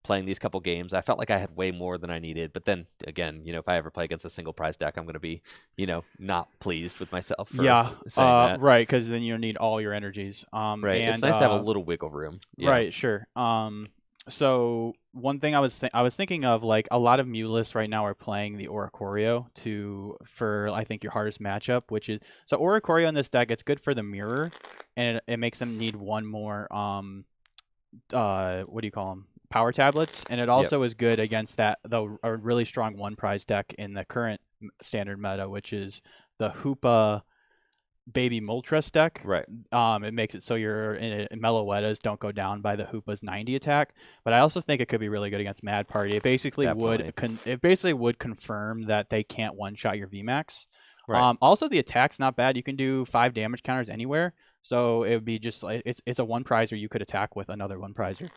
playing these couple games. I felt like I had way more than I needed. But then again, if I ever play against a single prize deck, I'm going to be, not pleased with myself for saying that. Right, because then you need all your energies. Right. And, it's nice to have a little wiggle room. Yeah. Right, sure. So one thing I was thinking of, like, a lot of Mew lists right now are playing the Oricorio for I think your hardest matchup, which is so Oricorio in this deck. It's good for the mirror, and it makes them need 1 more what do you call them? Power tablets, and it also is good against a really strong 1 prize deck in the current standard meta, which is the Hoopa Baby Moltres deck. Right. It makes it so your Meloettas don't go down by the Hoopa's 90 attack. But I also think it could be really good against Mad Party. It basically would confirm that they can't one-shot your VMAX. Right. Also, the attack's not bad. You can do 5 damage counters anywhere. So it would be just like it's a 1 prizer you could attack with another 1 prizer.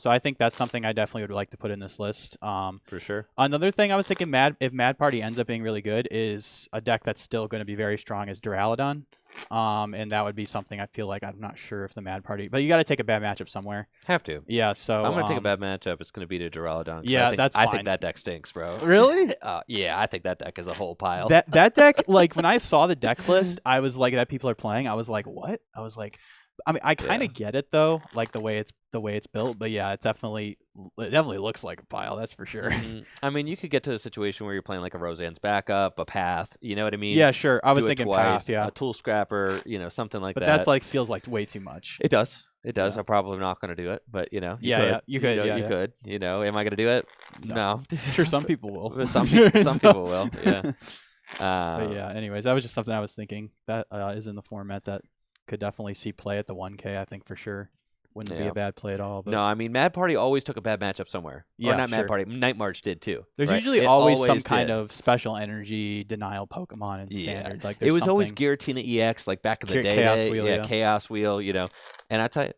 So I think that's something I definitely would like to put in this list. For sure. Another thing I was thinking, if Mad Party ends up being really good, is a deck that's still going to be very strong is Duraludon. And that would be something I feel like I'm not sure if the Mad Party, but you got to take a bad matchup somewhere. Have to. Yeah. So I'm gonna take a bad matchup. It's gonna be to Duraludon. Yeah, that's I fine. think that deck stinks, bro. Really? Yeah, I think that deck is a whole pile. That deck, like when I saw the deck list, I was like, that people are playing. I was like, what? I was like, I mean, I kind of get it though, like the way it's built. But yeah, it definitely looks like a pile. That's for sure. I mean, you could get to a situation where you're playing like a Roseanne's backup, a Path. You know what I mean? Yeah, sure. I was Do it thinking twice, Path. Yeah, a Tool Scrapper. Something like but that. that's like feels like way too much. It does. It does. Yeah. I'm probably not going to do it, but you Yeah, could. you could, You yeah. could. Am I going to do it? No. Sure, some people will. some people will. Yeah. But yeah. Anyways, that was just something I was thinking that is in the format that could definitely see play at the 1K. I think for sure wouldn't be Yeah. a bad play at all. But No, I mean Mad Party always took a bad matchup somewhere. Yeah, or not sure. Mad Party. Night March did too. there's right? usually It always some did. kind of special energy denial Pokemon in standard. Like It was always something- Giratina EX, like back in the day. Chaos Wheel, yeah. Chaos Wheel. And I tell you,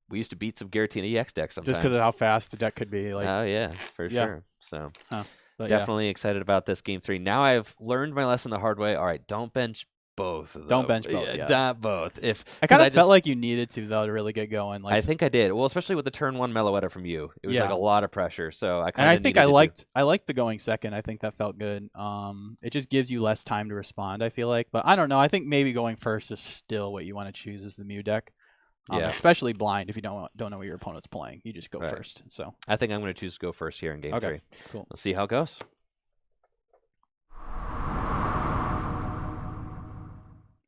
we used to beat some Giratina EX decks sometimes. just because of how fast the deck could be. Like, Oh yeah, for Yeah. sure. So but yeah. definitely excited about this game 3. Now I've learned my lesson the hard way. All right, don't bench both of them. Don't bench both, yeah. Not both. I kind of felt like you needed to, though, to really get going. Like, I think I did. Well, especially with the turn 1 Meloetta from you. It was like a lot of pressure, so I kind of think I liked the going second. I think that felt good. It just gives you less time to respond, I feel like. But I don't know. I think maybe going first is still what you want to choose as the Mew deck. Especially blind if you don't know what your opponent's playing. You just go first. So I think I'm going to choose to go first here in game 3. Cool. Let's see how it goes.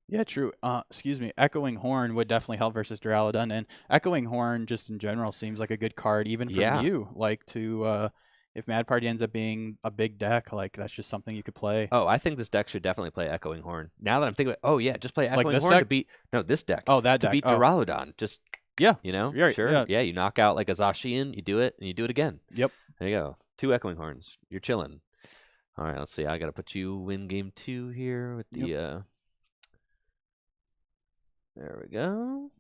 Yeah, true. Excuse me. Echoing Horn would definitely help versus Duraludon, and Echoing Horn just in general seems like a good card, even for you. Like if Mad Party ends up being a big deck, like that's just something you could play. Oh, I think this deck should definitely play Echoing Horn. Now that I'm thinking, just play Echoing Horn to beat this deck. Oh, that to deck. beat Duraludon. Just you know, sure. Yeah, you knock out like a Zacian, you do it, and you do it again. Yep. There you go. 2 Echoing Horns. You're chilling. All right, let's see. I got to put you in game 2 here with the. There we go.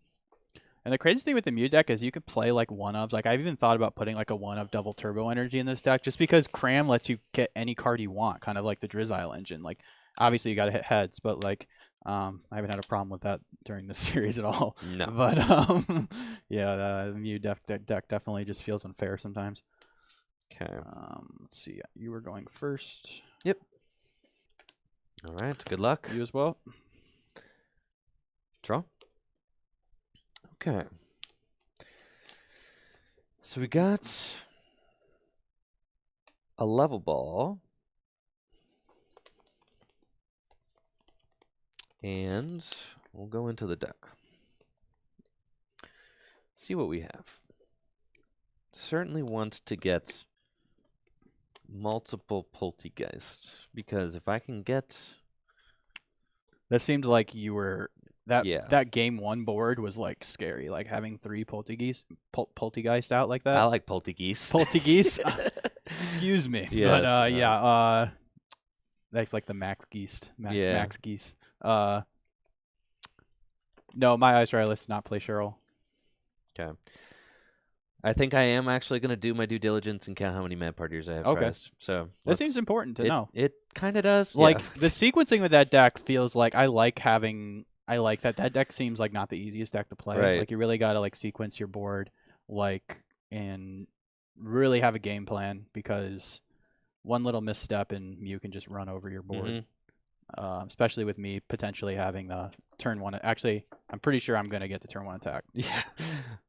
And the crazy thing with the Mew deck is you could play like one-ofs. Like I've even thought about putting like a one-of double turbo energy in this deck just because Cram lets you get any card you want, kind of like the Drizzile engine. Like obviously you got to hit heads, but like I haven't had a problem with that during this series at all. No. But the Mew deck definitely just feels unfair sometimes. Okay. Let's see. You were going first. Yep. All right. Good luck. You as well. Draw. Okay. So we got a level ball. And we'll go into the deck. See what we have. Certainly want to get multiple Poltegeist, because if I can get... That seemed like you were... That game 1 board was like scary, like having 3 Poltegeist out like that. I like Poltegeist. Poltegeist? Excuse me. Yes, but that's like the Max Geist. Max Geist. No, my Ice Rider list did not play Cheryl. Okay. I think I am actually going to do my due diligence and count how many Mad Partiers I have prized. So that seems important to know. It kind of does. Like the sequencing with that deck feels like I like that. That deck seems like not the easiest deck to play. Right. Like you really got to like sequence your board, like, and really have a game plan, because one little misstep and you can just run over your board. Especially with me potentially having the turn 1. Actually, I'm pretty sure I'm going to get the turn 1 attack. Yeah.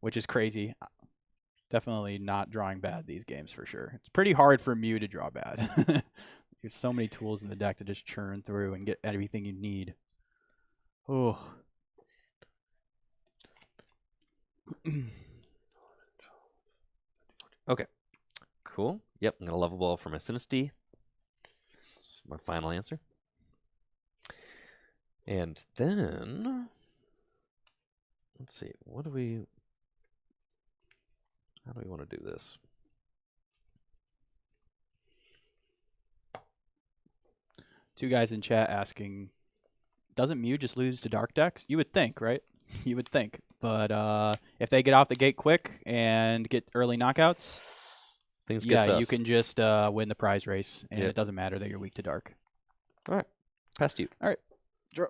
Which is crazy. Definitely not drawing bad these games for sure. It's pretty hard for Mew to draw bad. There's so many tools in the deck to just churn through and get everything you need. Oh. Okay. Cool. Yep, I'm going to level ball for my Sinistea. That's my final answer. And then, let's see, how do we want to do this? Two guys in chat asking, doesn't Mew just lose to Dark decks? You would think, right? You would think. But if they get off the gate quick and get early knockouts, you can just win the prize race, and it doesn't matter that you're weak to Dark. All right. Past you. All right. Draw.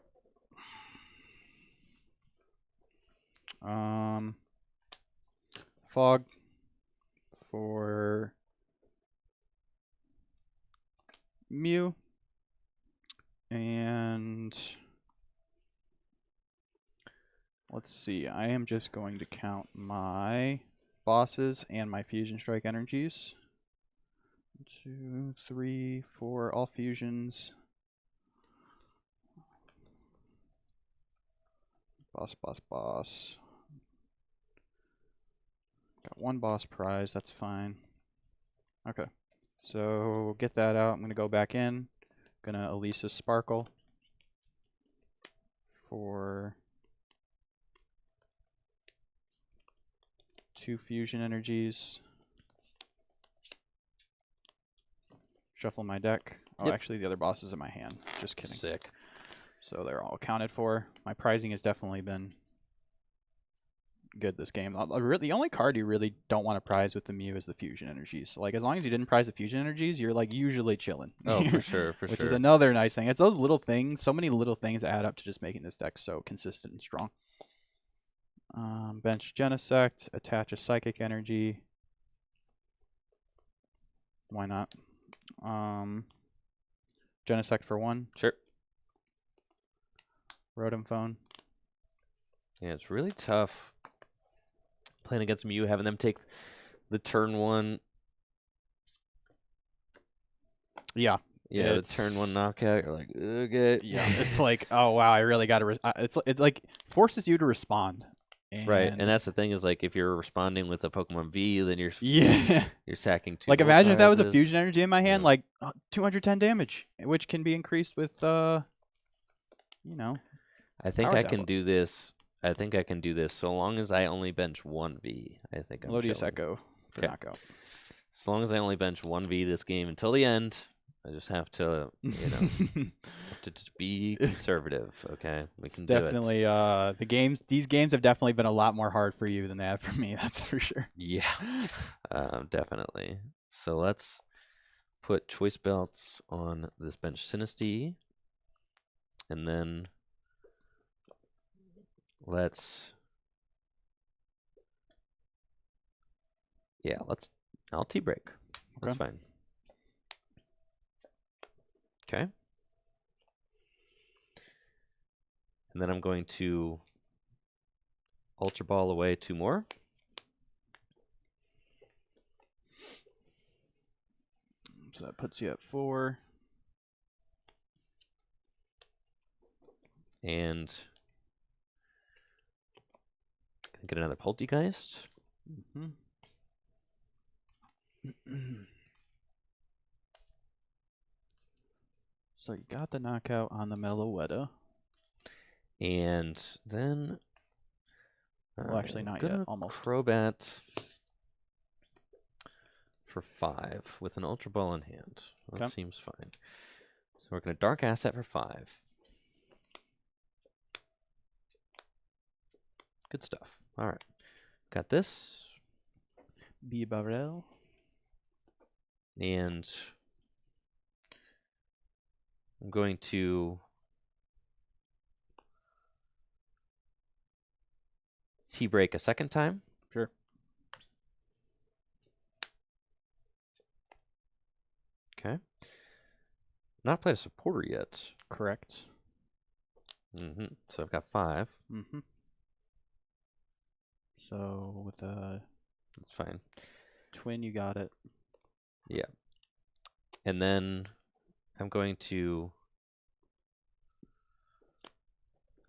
Fog for Mew. And let's see. I am just going to count my bosses and my Fusion Strike energies. 1, 2, 3, 4, all fusions. Boss. Got 1 boss prize, that's fine. Okay, so get that out. I'm going to go back in. Gonna Elisa Sparkle for 2 fusion energies. Shuffle my deck. Oh, actually, the other boss is in my hand. Just kidding. Sick. So they're all accounted for. My prizing has definitely been good this game. The only card you really don't want to prize with the Mew is the fusion energies. Like as long as you didn't prize the fusion energies, you're like usually chilling. Oh, for sure, for Which sure. is another nice thing. It's those little things. So many little things add up to just making this deck so consistent and strong. Bench Genesect, attach a Psychic Energy. Why not? Genesect for 1. Sure. Rotom Phone. Yeah, it's really tough playing against Mew, having them take the turn 1. Yeah. Yeah, the turn 1 knockout. You're like, okay. Yeah, it's like, oh wow, I really got to. It's like forces you to respond. Right, and that's the thing is like if you're responding with a Pokemon V, then you're yeah. you're sacking 2. Like imagine if that was a Vortizes. fusion energy in my hand, Yeah. like 210 damage, which can be increased with you know. I think power I can tablets. do this. I think I can do this so long as I only bench 1 V. I think I'm Lodius chilling. Echo for Okay. knockout. As long as I only bench 1 V this game until the end, I just have to, have to just be conservative. Okay, we can do it. Definitely these games have definitely been a lot more hard for you than they have for me, that's for sure. Yeah, definitely. So let's put choice belts on this bench Sinistea, and then I'll tea break. That's Okay. fine. Okay. And then I'm going to Ultra Ball away 2 more. So that puts you at 4. And get another Poltegeist. Mm-hmm. So you got the knockout on the Meloetta. And then Well, actually not gonna yet, almost. Crobat for 5 with an Ultra Ball in hand. That Okay. seems fine. So we're going to Dark Asset for 5. Good stuff. All right. Got this. Bibarel. And I'm going to tea break a second time. Sure. Okay. Not played a supporter yet. Correct. So I've got 5. Mm-hmm. So with a That's fine. twin, you got it. Yeah. And then I'm going to...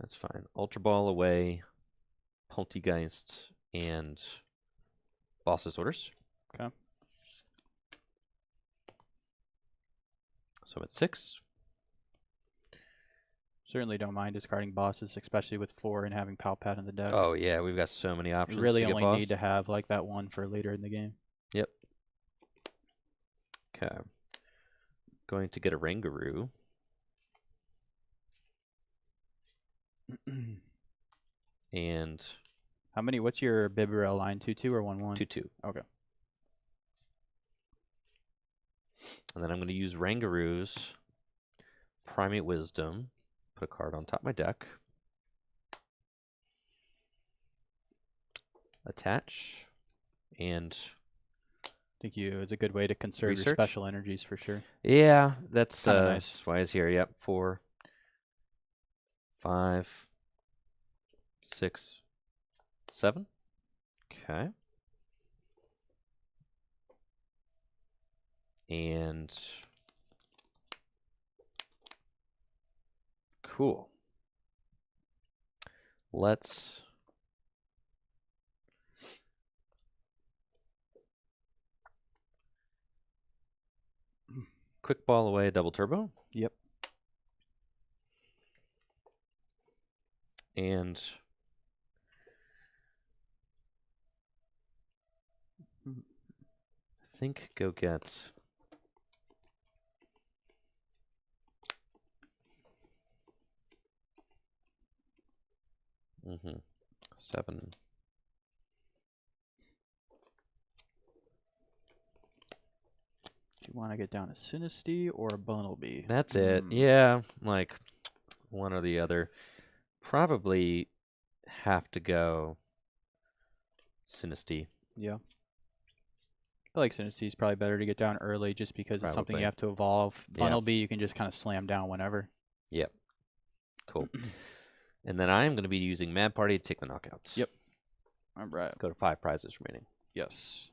That's fine. Ultra Ball away, Poltegeist, and Boss's Orders. Okay. So I'm at 6. Certainly don't mind discarding bosses, especially with 4 and having Palpat in the deck. Oh, yeah, we've got so many you options really to get only boss. need to have like that one for later in the game. Yep. Okay. Going to get a Rangaroo. And How many? What's your Bibarel line? 2/2 or 1/1? 2/2. Okay. And then I'm going to use Rangaroo's Primate Wisdom. Put a card on top of my deck. Attach. And I think it's a good way to conserve your Research? special energies for sure. yeah, that's Kinda nice. that's why it's here. Yep. 4, 5, 6, 7. Okay. And cool. Let's quick ball away, double turbo. Yep. And I think go get Mm-hmm. 7. want to get down a Sinistea or a Bunnelby? That's it. Yeah, like one or the other. Probably have to go Sinistea. Yeah. I feel like Sinistea is probably better to get down early just because it's something Probably. you have to evolve. Yeah. Bunnelby, you can just kind of slam down whenever. Yep. Cool. And then I am going to be using Mad Party to take the knockouts. Yep. All right. Go to 5 prizes remaining. Yes.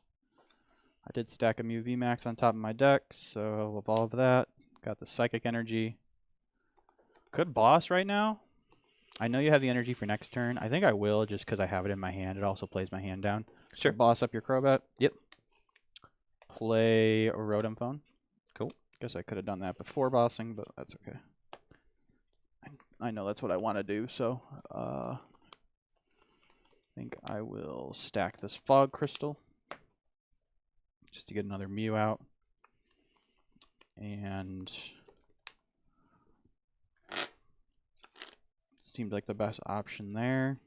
I did stack a Mew VMAX on top of my deck, so I'll evolve that. Got the Psychic Energy. Could boss right now. I know you have the energy for next turn. I think I will just because I have it in my hand. It also plays my hand down. Sure. Boss up your Crobat. Yep. Play a Rotom Phone. Cool. Guess I could have done that before bossing, but that's okay. I know that's what I want to do, so I think I will stack this Fog Crystal just to get another Mew out. And seems like the best option there.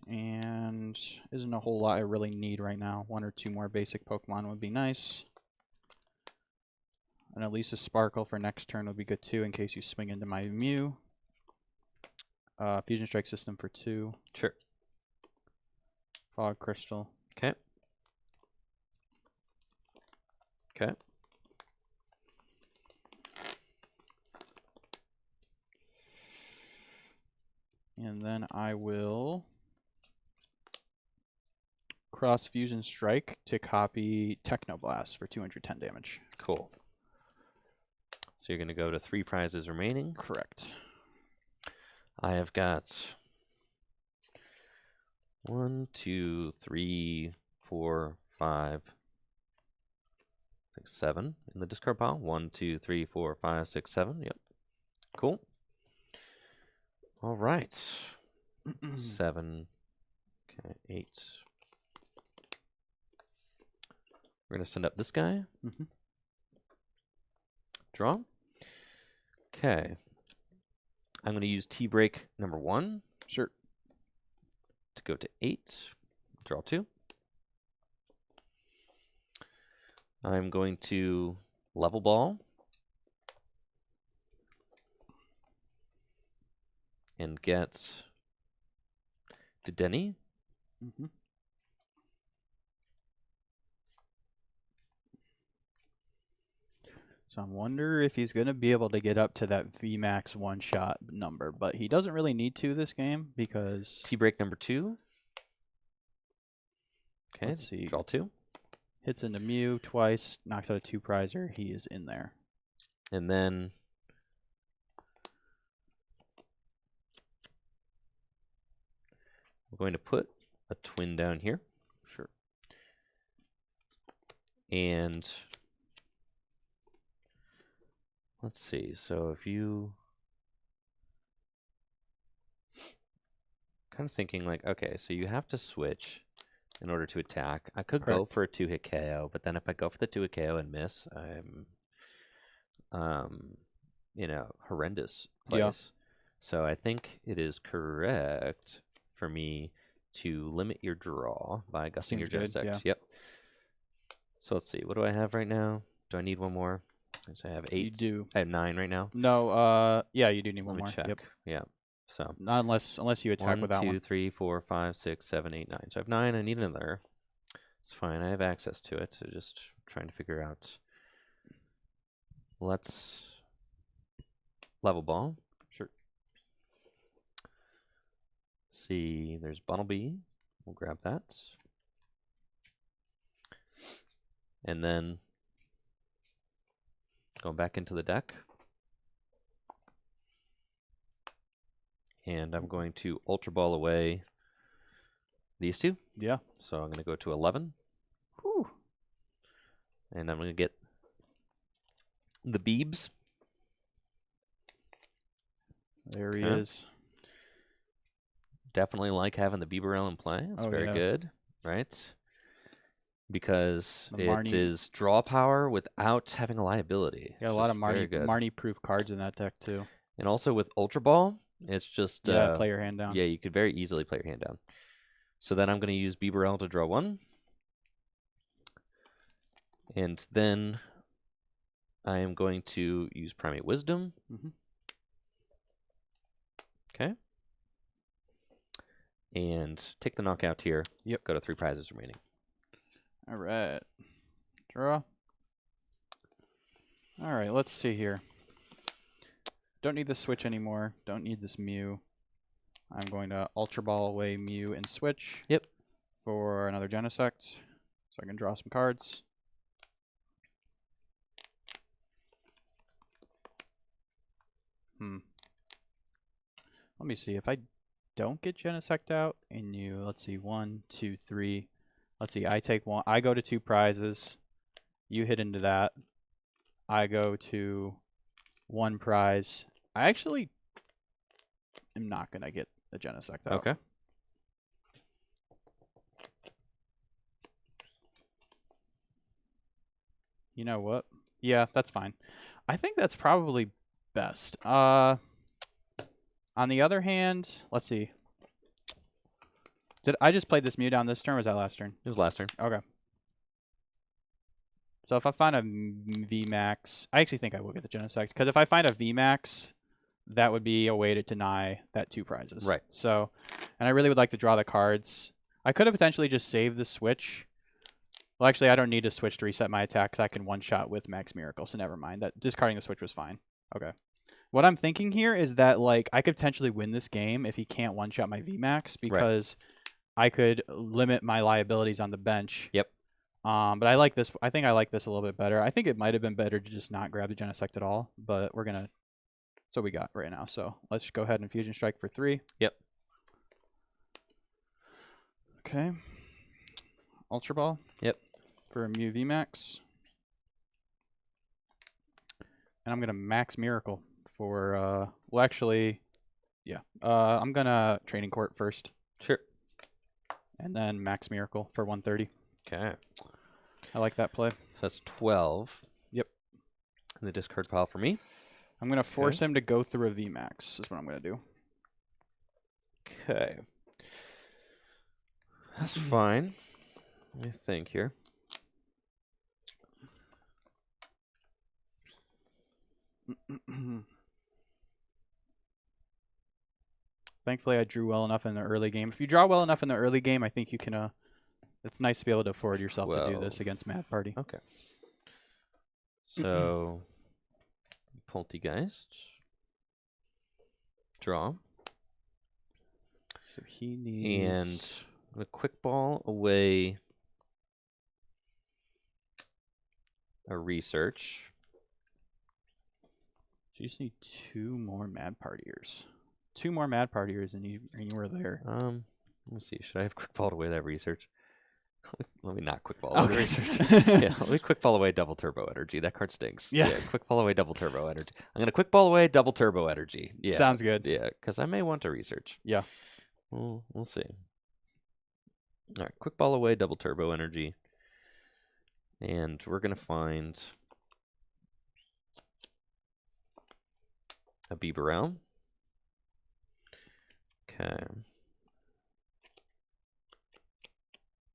And isn't a whole lot I really need right now. 1 or 2 more basic Pokemon would be nice. And at least a Sparkle for next turn would be good too in case you swing into my Mew. Fusion Strike System for 2. Sure. Fog Crystal. Okay. Okay. And then I will Cross Fusion Strike to copy Technoblast for 210 damage. Cool. So you're going to go to 3 prizes remaining. Correct. I have got 1, 2, 3, 4, 5, 6, 7 in the discard pile. 1, 2, 3, 4, 5, 6, 7. Yep. Cool. All right. 7. Okay, 8. We're going to send up this guy. Mm-hmm. Draw. Okay. I'm going to use T-Break number 1. Sure. To go to 8. Draw 2. I'm going to Level Ball. And get Dedenne. Mm-hmm. So I wonder if he's going to be able to get up to that VMAX one-shot number, but he doesn't really need to this game because... T-Break number 2. Okay, Let's see. Draw 2. Hits into Mew twice, knocks out a 2-prizer. He is in there. And then... I'm going to put a twin down here. Sure. And... let's see. So if you... kind of thinking like, okay, so you have to switch in order to attack. I could go Correct. for a 2-hit KO, but then if I go for the 2-hit KO and miss, I'm, horrendous place. Yeah. So I think it is correct for me to limit your draw by gusting your Seems good, Genesect. yeah. Yep. So let's see. What do I have right now? Do I need one more? So I have 8. You do. I have 9 right now. No, yeah, you do need Let one me more. check. Yep. Yeah. So Not unless you attack 1, with that 2, one. 3, 4, 5, 6, 7, 8, 9. So I have 9. I need another. It's fine. I have access to it. So just trying to figure out. Let's Level Ball. Sure. See, there's Bunnelby. We'll grab that. And then going back into the deck. And I'm going to Ultra Ball away these 2. Yeah. So I'm going to go to 11. Whew. And I'm going to get the Beebs. There he Okay. is. Definitely like having the Bieberell in play. It's Oh, very yeah. good, right? Because The it Marnie- is draw power without having a liability. Got a It's lot of just very good. Marnie-proof cards in that deck too. And also with Ultra Ball, it's just Yeah, play your hand down. yeah, you could very easily play your hand down. So then I'm going to use Bieberell to draw 1. And then I am going to use Primate Wisdom. Mhm. Okay. And take the knockout here. Yep. Go to 3 prizes remaining. All right. Draw. All right, let's see here. Don't need the switch anymore. Don't need this Mew. I'm going to Ultra Ball away Mew and switch. Yep. For another Genesect, so I can draw some cards. Let me see. If I don't get Genesect out and you, let's see, 1, 2, 3. Let's see, I take 1. I go to 2 prizes. You hit into that. I go to 1 prize. I actually am not going to get the Genesect out. Okay. You know what? Yeah, that's fine. I think that's probably best. On the other hand, let's see. Did I just play this Mew down this turn, or was that last turn? It was last turn. Okay. So if I find a VMAX, I actually think I will get the Genesect, because if I find a VMAX, that would be a way to deny that 2 prizes. Right. So, and I really would like to draw the cards. I could have potentially just saved the switch. Well, actually, I don't need to switch to reset my attack, because I can one-shot with Max Miracle, so never mind. That discarding the switch was fine. Okay. What I'm thinking here is that, like, I could potentially win this game if he can't one-shot my VMAX, because I could limit my liabilities on the bench. Yep. But I like this. I think I like this a little bit better. I think it might have been better to just not grab the Genesect at all, but we're gonna. So we got right now. So let's go ahead and Fusion Strike for 3. Yep. Okay. Ultra Ball. Yep. For a Mew VMAX. And I'm gonna Max Miracle for well, actually, yeah. I'm gonna Training Court first. Sure. And then Max Miracle for 130. Okay. I like that play. So that's 12. Yep. In the discard pile for me. I'm going to force him to go through a VMAX is what I'm going to do. Okay. That's fine. Let me think here. Thankfully, I drew well enough in the early game. If you draw well enough in the early game, I think you can... it's nice to be able to afford yourself to do this against Mad Party. Okay. So, Poltegeist. Draw. So he needs... And I'm going to quick ball away a research. So you just need 2 more Mad Partiers. 2 more Mad Partiers and you were there. Let me see. Should I have quick balled away that research? Let me not quick ball away the research. Yeah, let me quick ball away double turbo energy. That card stinks. Yeah. Quick ball away double turbo energy. I'm gonna quick ball away double turbo energy. Yeah. Sounds good. Yeah, because I may want to research. Yeah. We'll see. All right, quick ball away double turbo energy. And we're gonna find a Bibarel. Okay.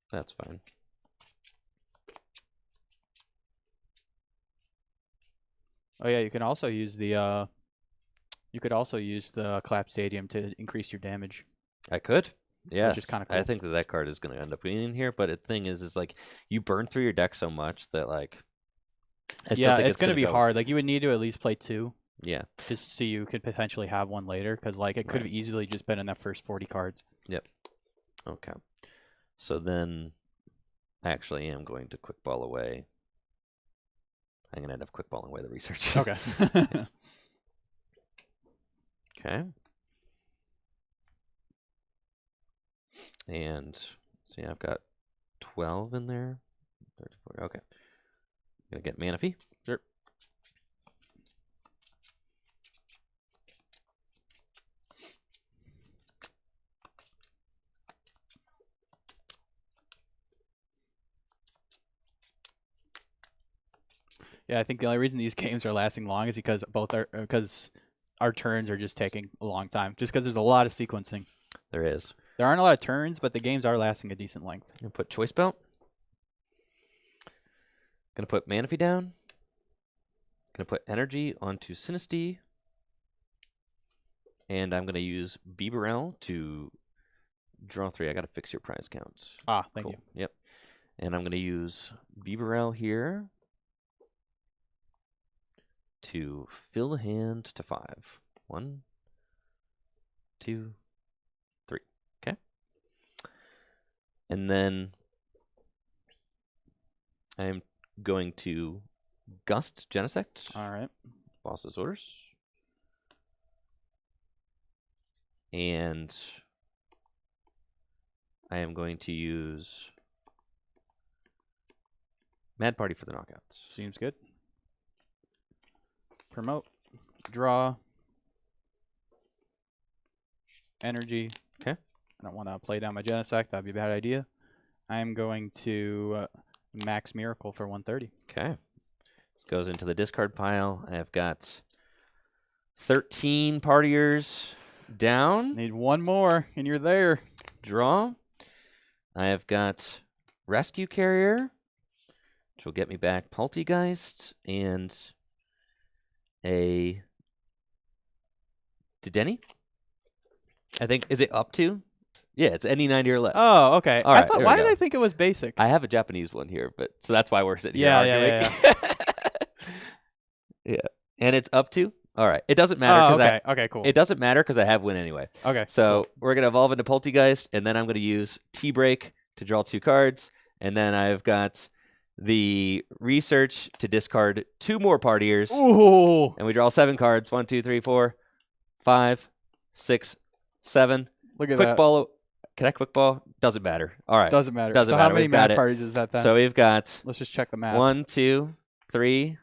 That's fine. Oh yeah, you can also use the Clap Stadium to increase your damage. I could. Yes. Which is kind of cool. I think that card is going to end up being in here, but the thing is like you burn through your deck so much that like I still think it's going to be go. hard. Like you would need to at least play 2. Yeah. Just so you could potentially have one later, because like it could have easily just been in that first 40 cards. Yep. Okay. So then I actually am going to quick ball away. I'm going to end up quick balling away the research. Okay. Okay. And see, I've got 12 in there. 34. Okay. I'm going to get Manaphy. Sure. Yeah, I think the only reason these games are lasting long is because because our turns are just taking a long time. Just because there's a lot of sequencing. There is. There aren't a lot of turns, but the games are lasting a decent length. I'm going to put Choice Belt. Gonna put Manaphy down. Gonna put energy onto Sinistea. And I'm gonna use Bibarel to draw 3. I gotta fix your prize count. Ah, thank you. Yep. And I'm gonna use Bibarel here to fill the hand to 5. 1, 2, 3. Okay. And then I'm going to Gust Genesect. All right. Boss's orders. And I am going to use Mad Party for the knockouts. Seems good. Promote. Draw. Energy. Okay. I don't want to play down my Genesect. That'd be a bad idea. I'm going to Max Miracle for 130. Okay. This goes into the discard pile. I've got 13 partiers down. Need one more, and you're there. Draw. I have got Rescue Carrier, which will get me back Poltegeist, and a Dedenne. I think, is it up to? Yeah, it's any 90 or less. Oh, okay. All right, Why did I think it was basic? I have a Japanese one here, but so that's why we're sitting here Yeah, arguing. yeah. Yeah, and it's up to. All right, it doesn't matter because Okay, cool. it doesn't matter because I have win anyway. Okay. So we're gonna evolve into Poltegeist, and then I'm gonna use T-Break to draw 2 cards, and then I've got the Research to discard 2 more partiers, Ooh. and we draw 7 cards. 1, 2, 3, 4, 5, 6, 7. Look at Quick that. ball. Can I quick ball? Doesn't matter. All right. Doesn't matter. Doesn't so matter. how many We've got mad it. parties is that then? So we've got Let's just check the math. 1, 2, 3,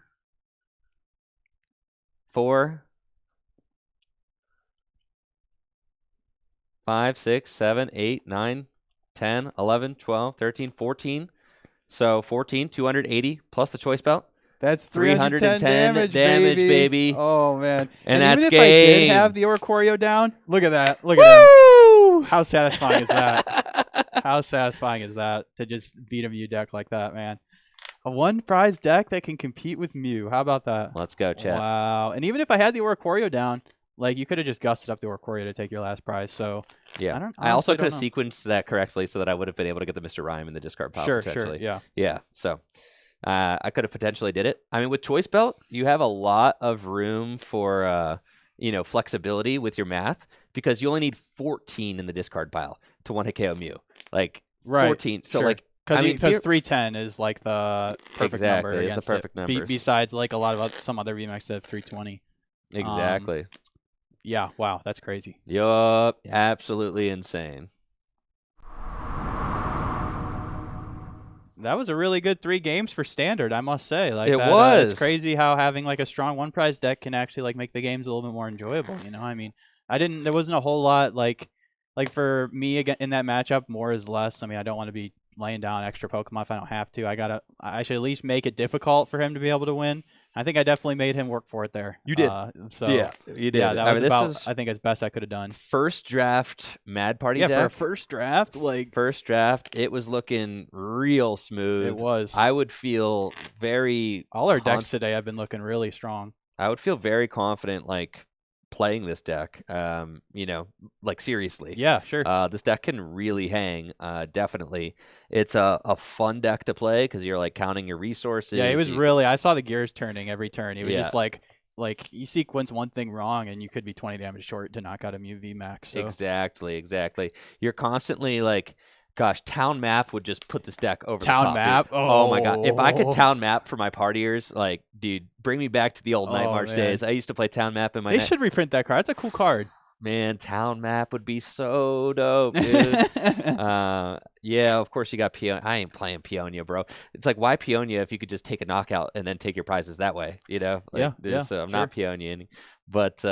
4, 5, 6, 7, 8, 9, 10, 11, 12, 13, 14. So 14, 280 plus the choice belt. That's 310 310 damage, baby. Oh, man. And that's even if I did game. have the Oricorio down, look at that. Look at him. How satisfying is that? How satisfying is that to just beat a Mew deck like that, man? A 1 prize deck that can compete with Mew. How about that? Let's go, chat. Wow. And even if I had the Oricorio down, like, you could have just gusted up the Oricorio to take your last prize. So Yeah. I I also honestly could have don't know. sequenced that correctly so that I would have been able to get the Mr. Rhyme in the discard pile sure, potentially. yeah. Yeah. So I could have potentially did it. I mean, with Choice Belt, you have a lot of room for flexibility with your math because you only need 14 in the discard pile to 1-hit KO Mew. Like Right. 14. So Sure. like I mean, Because 310 is like the perfect number. Exactly, it's the against perfect it. numbers. Besides, like a lot of some other VMAX that have 320. exactly. Yeah, wow, that's crazy. Yup. Absolutely insane. That was a really good 3 games for standard, I must say. Like It that, was. It's crazy how having like a strong 1 prize deck can actually like make the games a little bit more enjoyable. You know, I mean, there wasn't a whole lot like for me again in that matchup. More is less. I mean, I don't want to be laying down extra Pokemon if I don't have to. I should at least make it difficult for him to be able to win. I think I definitely made him work for it there. You did. So you did. yeah, that was this about is I think as best I could have done. first draft Mad Party Yeah, deck. for a first draft, like First draft, it was looking real smooth. it was. I would feel very All our conf- decks today have been looking really strong. I would feel very confident like playing this deck. Like seriously. Yeah, sure. This deck can really hang. Definitely, it's a fun deck to play because you're like counting your resources. Yeah, it was really. I saw the gears turning every turn. It was Yeah. just like you sequence one thing wrong and you could be 20 damage short to knock out a Mew VMAX. So. Exactly. You're constantly like, gosh, town map would just put this deck over Town the top. map? Dude. Oh my god, if I could Oh. town map for my partiers, like, dude, bring me back to the old Night Oh, March man. days. I used to play town map in my. They should reprint that card. That's a cool card. Man, town map would be so dope, dude. Yeah, of course you got Peonia. I ain't playing Peonia, bro. It's like, why Peonia if you could just take a knockout and then take your prizes that way, you know? Like, Yeah, So I'm sure. not Peonia. But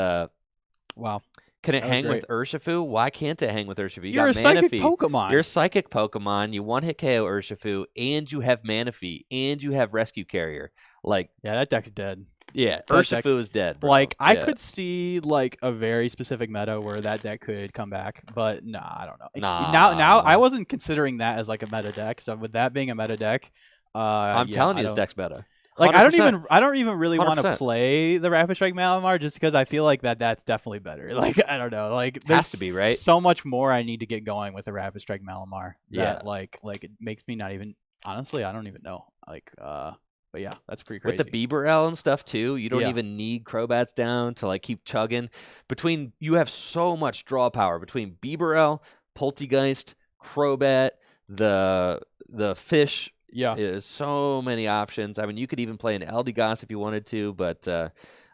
Wow. can it That was hang with Urshifu? Why can't it hang with Urshifu? You're a got psychic Manaphy. Pokemon. You're a psychic Pokemon. You 1-hit KO Urshifu, and you have Manaphy, and you have Rescue Carrier. Like, Yeah, that deck's dead. yeah, That Urshifu is dead, bro. Like, I Yeah. could see like a very specific meta where that deck could come back, but nah, I don't know. Nah. Now I wasn't considering that as like a meta deck. So with that being a meta deck, I'm Yeah, telling I you, his don't- deck's better. Like 100%. I don't even really want to 100%. play the Rapid Strike Malamar just because I feel like that's definitely better. Like I don't know, like there's Has to be, right? so much more I need to get going with the Rapid Strike Malamar. Yeah. That, like it makes me not even honestly I don't even know. Like but yeah, that's pretty crazy. With the Bieber and stuff too, you don't Yeah. even need Crobats down to like keep chugging. You have so much draw power between Bieber, Poltegeist, Crobat, the fish. Yeah. Is so many options. I mean, you could even play an Eldegoss if you wanted to, but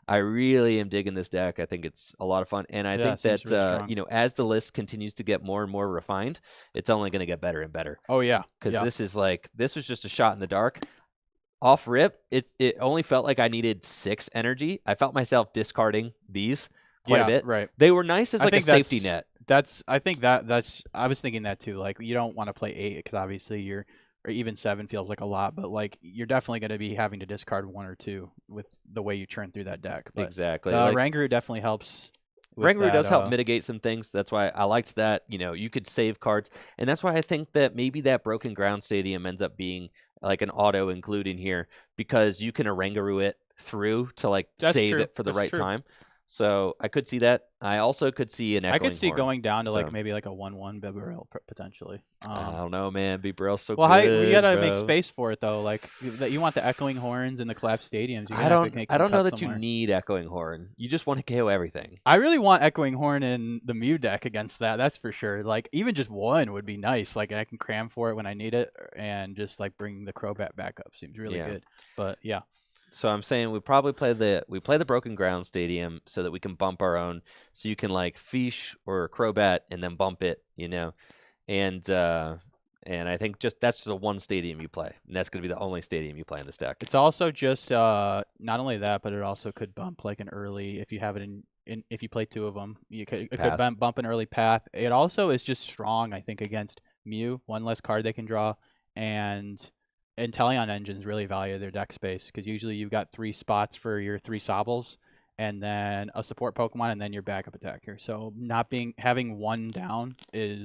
I really am digging this deck. I think it's a lot of fun, and I Yeah, think it seems that really strong. you know, as the list continues to get more and more refined, it's only going to get better and better. Oh yeah. Because Yeah. this was just a shot in the dark. Off rip, it only felt like I needed 6 energy. I felt myself discarding these quite Yeah, a bit. right. They were nice as I like a think safety net. I think that's I was thinking that too. Like you don't want to play 8 because obviously you're or even 7 feels like a lot, but like you're definitely going to be having to discard 1 or 2 with the way you churn through that deck. But Exactly. Like, Rangaroo definitely helps. with Rangaroo does that, help mitigate some things. That's why I liked that. You know, you could save cards, and that's why I think that maybe that Broken Ground Stadium ends up being like an auto include in here because you can Rangaroo it through to like That's save true. it for the That's right true. time. So I could see that. I also could see an I Echoing could see Horn. going down to like so- maybe like a 1/1 Bibarel potentially. I don't know, man. Bibarel's so Well, good. we gotta make bro. space for it though. Like that, you want the echoing horns and the collapsed stadiums. You're I gonna have to don't. make I some don't know cuts that somewhere. you need Echoing Horn. You just want to KO everything. I really want echoing horn in the Mew deck against that. That's for sure. Like even just 1 would be nice. Like I can cram for it when I need it, and just like bring the Crobat back up seems really Yeah. good. But yeah, So I'm saying we probably play the Broken Ground Stadium so that we can bump our own. So you can like Fish or Crobat and then bump it, you know, and I think just that's the one stadium you play, and that's gonna be the only stadium you play in this deck. it's also just not only that, but it also could bump like an early if you have it in if you play 2 of them. It could Path. bump an early path. It also is just strong, I think, against Mew. 1 less card they can draw, and Inteleon engines really value their deck space because usually you've got 3 spots for your 3 Sobbles, and then a support Pokemon, and then your backup attacker. So having 1 down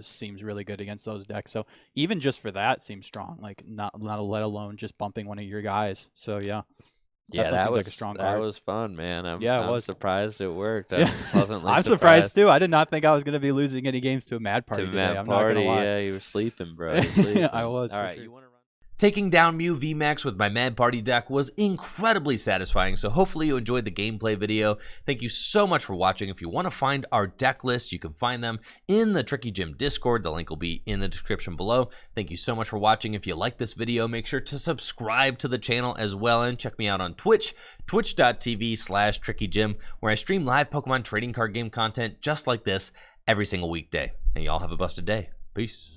seems really good against those decks. So even just for that seems strong. Like not let alone just bumping one of your guys. So yeah. Yeah, Definitely that seems was like a strong that card. was fun, man. Yeah, it I'm was. surprised it worked. Yeah. I'm pleasantly I'm surprised too. I did not think I was gonna be losing any games to a Mad Party To today. Mad I'm Party, not gonna lie. yeah, you were sleeping, bro. You were sleeping. I was, All for right, sure. you want to run? Taking down Mew VMAX with my Mad Party deck was incredibly satisfying, so hopefully you enjoyed the gameplay video. Thank you so much for watching. If you want to find our deck lists, you can find them in the Tricky Gym Discord. The link will be in the description below. Thank you so much for watching. If you like this video, make sure to subscribe to the channel as well, and check me out on Twitch, twitch.tv/TrickyGym, where I stream live Pokemon trading card game content just like this every single weekday. And y'all have a busted day. Peace.